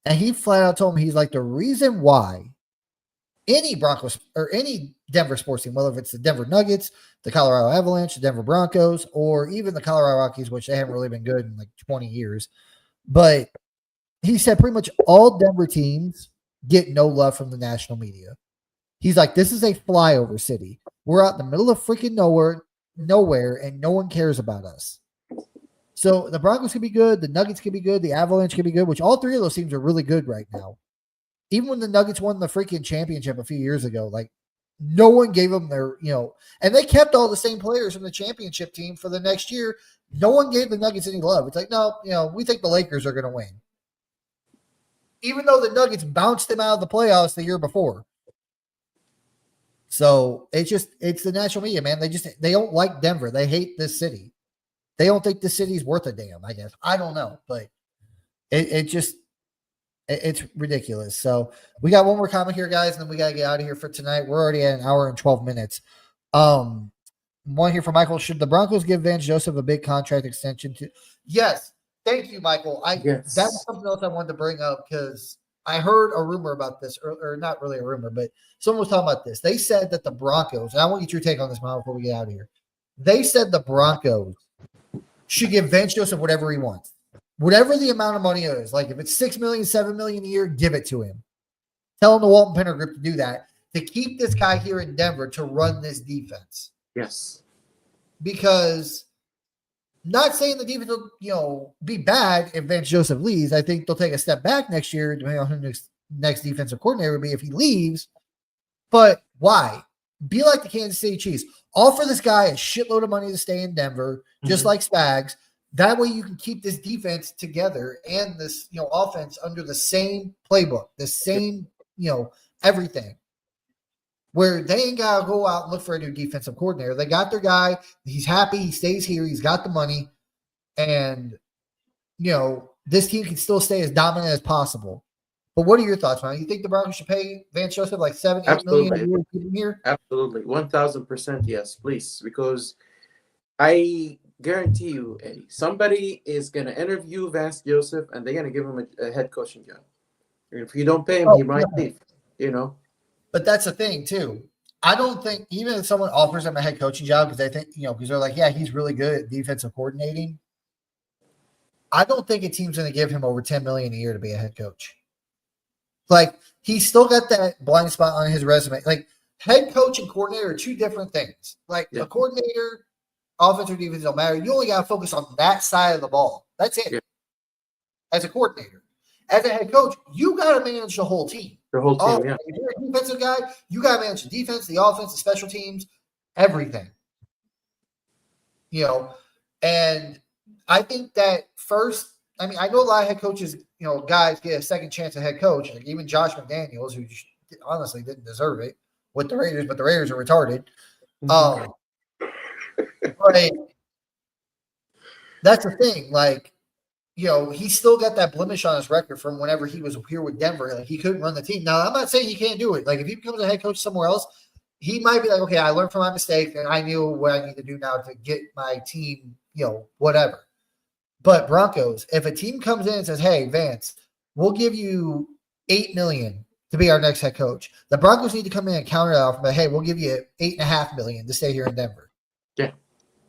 And he flat out told me, he's like, the reason why any Broncos or any Denver sports team, whether it's the Denver Nuggets, the Colorado Avalanche, the Denver Broncos, or even the Colorado Rockies, which they haven't really been good in like 20 years. But he said pretty much all Denver teams get no love from the national media. He's like, this is a flyover city. We're out in the middle of freaking nowhere, and no one cares about us. So the Broncos can be good, the Nuggets can be good, the Avalanche can be good, which all 3 of those teams are really good right now. Even when the Nuggets won the freaking championship a few years ago, like, no one gave them their, and they kept all the same players from the championship team for the next year. No one gave the Nuggets any love. It's like, no, we think the Lakers are going to win. Even though the Nuggets bounced them out of the playoffs the year before. So it's the national media, man. They don't like Denver. They hate this city. They don't think the city's worth a damn, I guess. I don't know, but it's ridiculous. So we got one more comment here, guys, and then we got to get out of here for tonight. We're already at an hour and 12 minutes. One here from Michael. Should the Broncos give Vance Joseph a big contract extension to? Yes. Thank you, Michael. Yes. That was something else I wanted to bring up because I heard a rumor about this, or not really a rumor, but someone was talking about this. They said that the Broncos, and I want to get your take on this, Michael, before we get out of here. They said the Broncos should give Vance Joseph whatever he wants. Whatever the amount of money is. Like, if it's $6 million, $7 million a year, give it to him. Tell him the Walton Penner Group to do that, to keep this guy here in Denver to run this defense. Yes. Because not saying the defense will, be bad if Vance Joseph leaves. I think they'll take a step back next year, depending on who next defensive coordinator will be if he leaves. But why? Be like the Kansas City Chiefs. Offer this guy a shitload of money to stay in Denver, just like Spags. That way you can keep this defense together and this, offense under the same playbook, the same, everything. Where they ain't got to go out and look for a new defensive coordinator. They got their guy. He's happy. He stays here. He's got the money. And, this team can still stay as dominant as possible. But what are your thoughts, man? You think the Broncos should pay Vance Joseph like $7-8 million a year to keep him here? Absolutely. 1,000% yes, please. Because I guarantee you, Eddie, somebody is going to interview Vance Joseph and they're going to give him a head coaching job. And if you don't pay him, he might leave, But that's the thing, too. I don't think, even if someone offers him a head coaching job because they think, because they're like, yeah, he's really good at defensive coordinating. I don't think a team's going to give him over $10 million a year to be a head coach. Like, he's still got that blind spot on his resume. Like, head coach and coordinator are two different things. Like, Yeah. a coordinator, offense or defense don't matter. You only got to focus on that side of the ball. That's it. Yeah. As a coordinator. As a head coach, you got to manage the whole team. The whole team, yeah. If you're a defensive guy, you got to manage the defense, the offense, the special teams, everything. You know, and I think that first, I mean, I know a lot of head coaches, you know, guys get a second chance at head coach. Like even Josh McDaniels, who honestly didn't deserve it with the Raiders, but the Raiders are retarded. But that's the thing. Like, you know, he still got that blemish on his record from whenever he was here with Denver. Like, he couldn't run the team. Now, I'm not saying he can't do it. Like, if he becomes a head coach somewhere else, he might be like, okay, I learned from my mistake, and I knew what I need to do now to get my team, you know, whatever. But Broncos, if a team comes in and says, hey, Vance, we'll give you $8 million to be our next head coach, the Broncos need to come in and counter that offer. But hey, we'll give you $8.5 million to stay here in Denver. Yeah.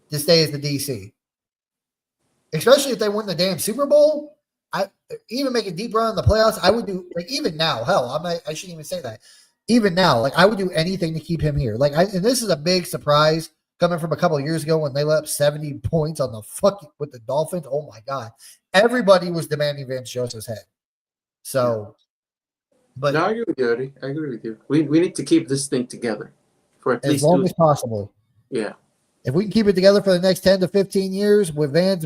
To stay as the DC. Especially if they win the damn Super Bowl. I even make a deep run in the playoffs. I would do, like, even now, hell, I shouldn't even say that. Even now, like, I would do anything to keep him here. Like, and this is a big surprise coming from a couple of years ago when they let up 70 points on the with the Dolphins. Oh my God. Everybody was demanding Vance Joseph's head. So, but no, I agree with you, Eddie. I agree with you. We need to keep this thing together for at least as long as possible. Yeah. If we can keep it together for the next 10 to 15 years with Vance,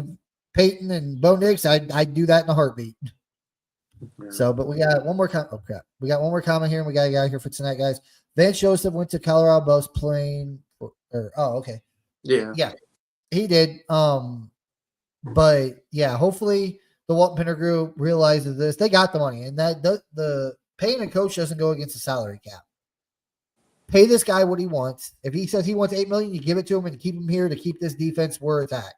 Peyton, and Bo Nix, I'd do that in a heartbeat. Yeah. So, but we got one more comment. Oh, crap. We got one more comment here, and we got to get out here for tonight, guys. Vance Joseph went to Colorado both playing okay. Yeah. Yeah, he did. But yeah, hopefully the Walton Penner Group realizes this. They got the money, and that the paying a coach doesn't go against the salary cap. Pay this guy what he wants. If he says he wants $8 million, you give it to him and keep him here to keep this defense where it's at.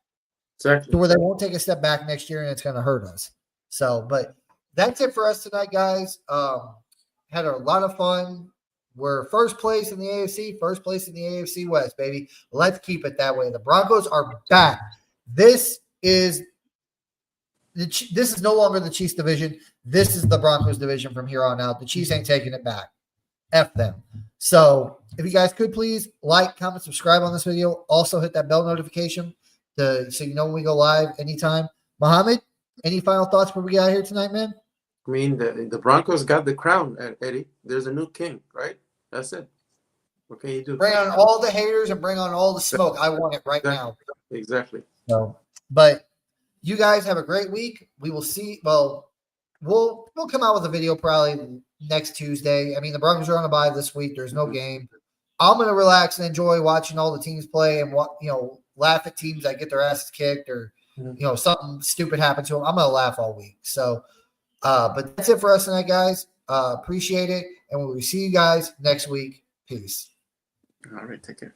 Exactly. To where they won't take a step back next year and it's going to hurt us. So, but that's it for us tonight, guys. Had a lot of fun. We're first place in the AFC, first place in the AFC West, baby. Let's keep it that way. The Broncos are back. This is no longer the Chiefs division. This is the Broncos division from here on out. The Chiefs ain't taking it back. F them. So if you guys could please like, comment, subscribe on this video. Also hit that bell notification so you know when we go live anytime. Mohammed, any final thoughts before we get out here tonight, man? I mean, the Broncos got the crown, Eddie. There's a new king, right? That's it. What can you do? Bring on all the haters and bring on all the smoke. I want it right now. Exactly. So, but you guys have a great week. We will see. Well, we'll come out with a video probably next Tuesday. I mean, the Broncos are on a bye this week. There's no game. I'm going to relax and enjoy watching all the teams play and laugh at teams that get their asses kicked or something stupid happened to them. I'm going to laugh all week. So, but that's it for us tonight, guys. Appreciate it, and we'll see you guys next week. Peace. All right, take care.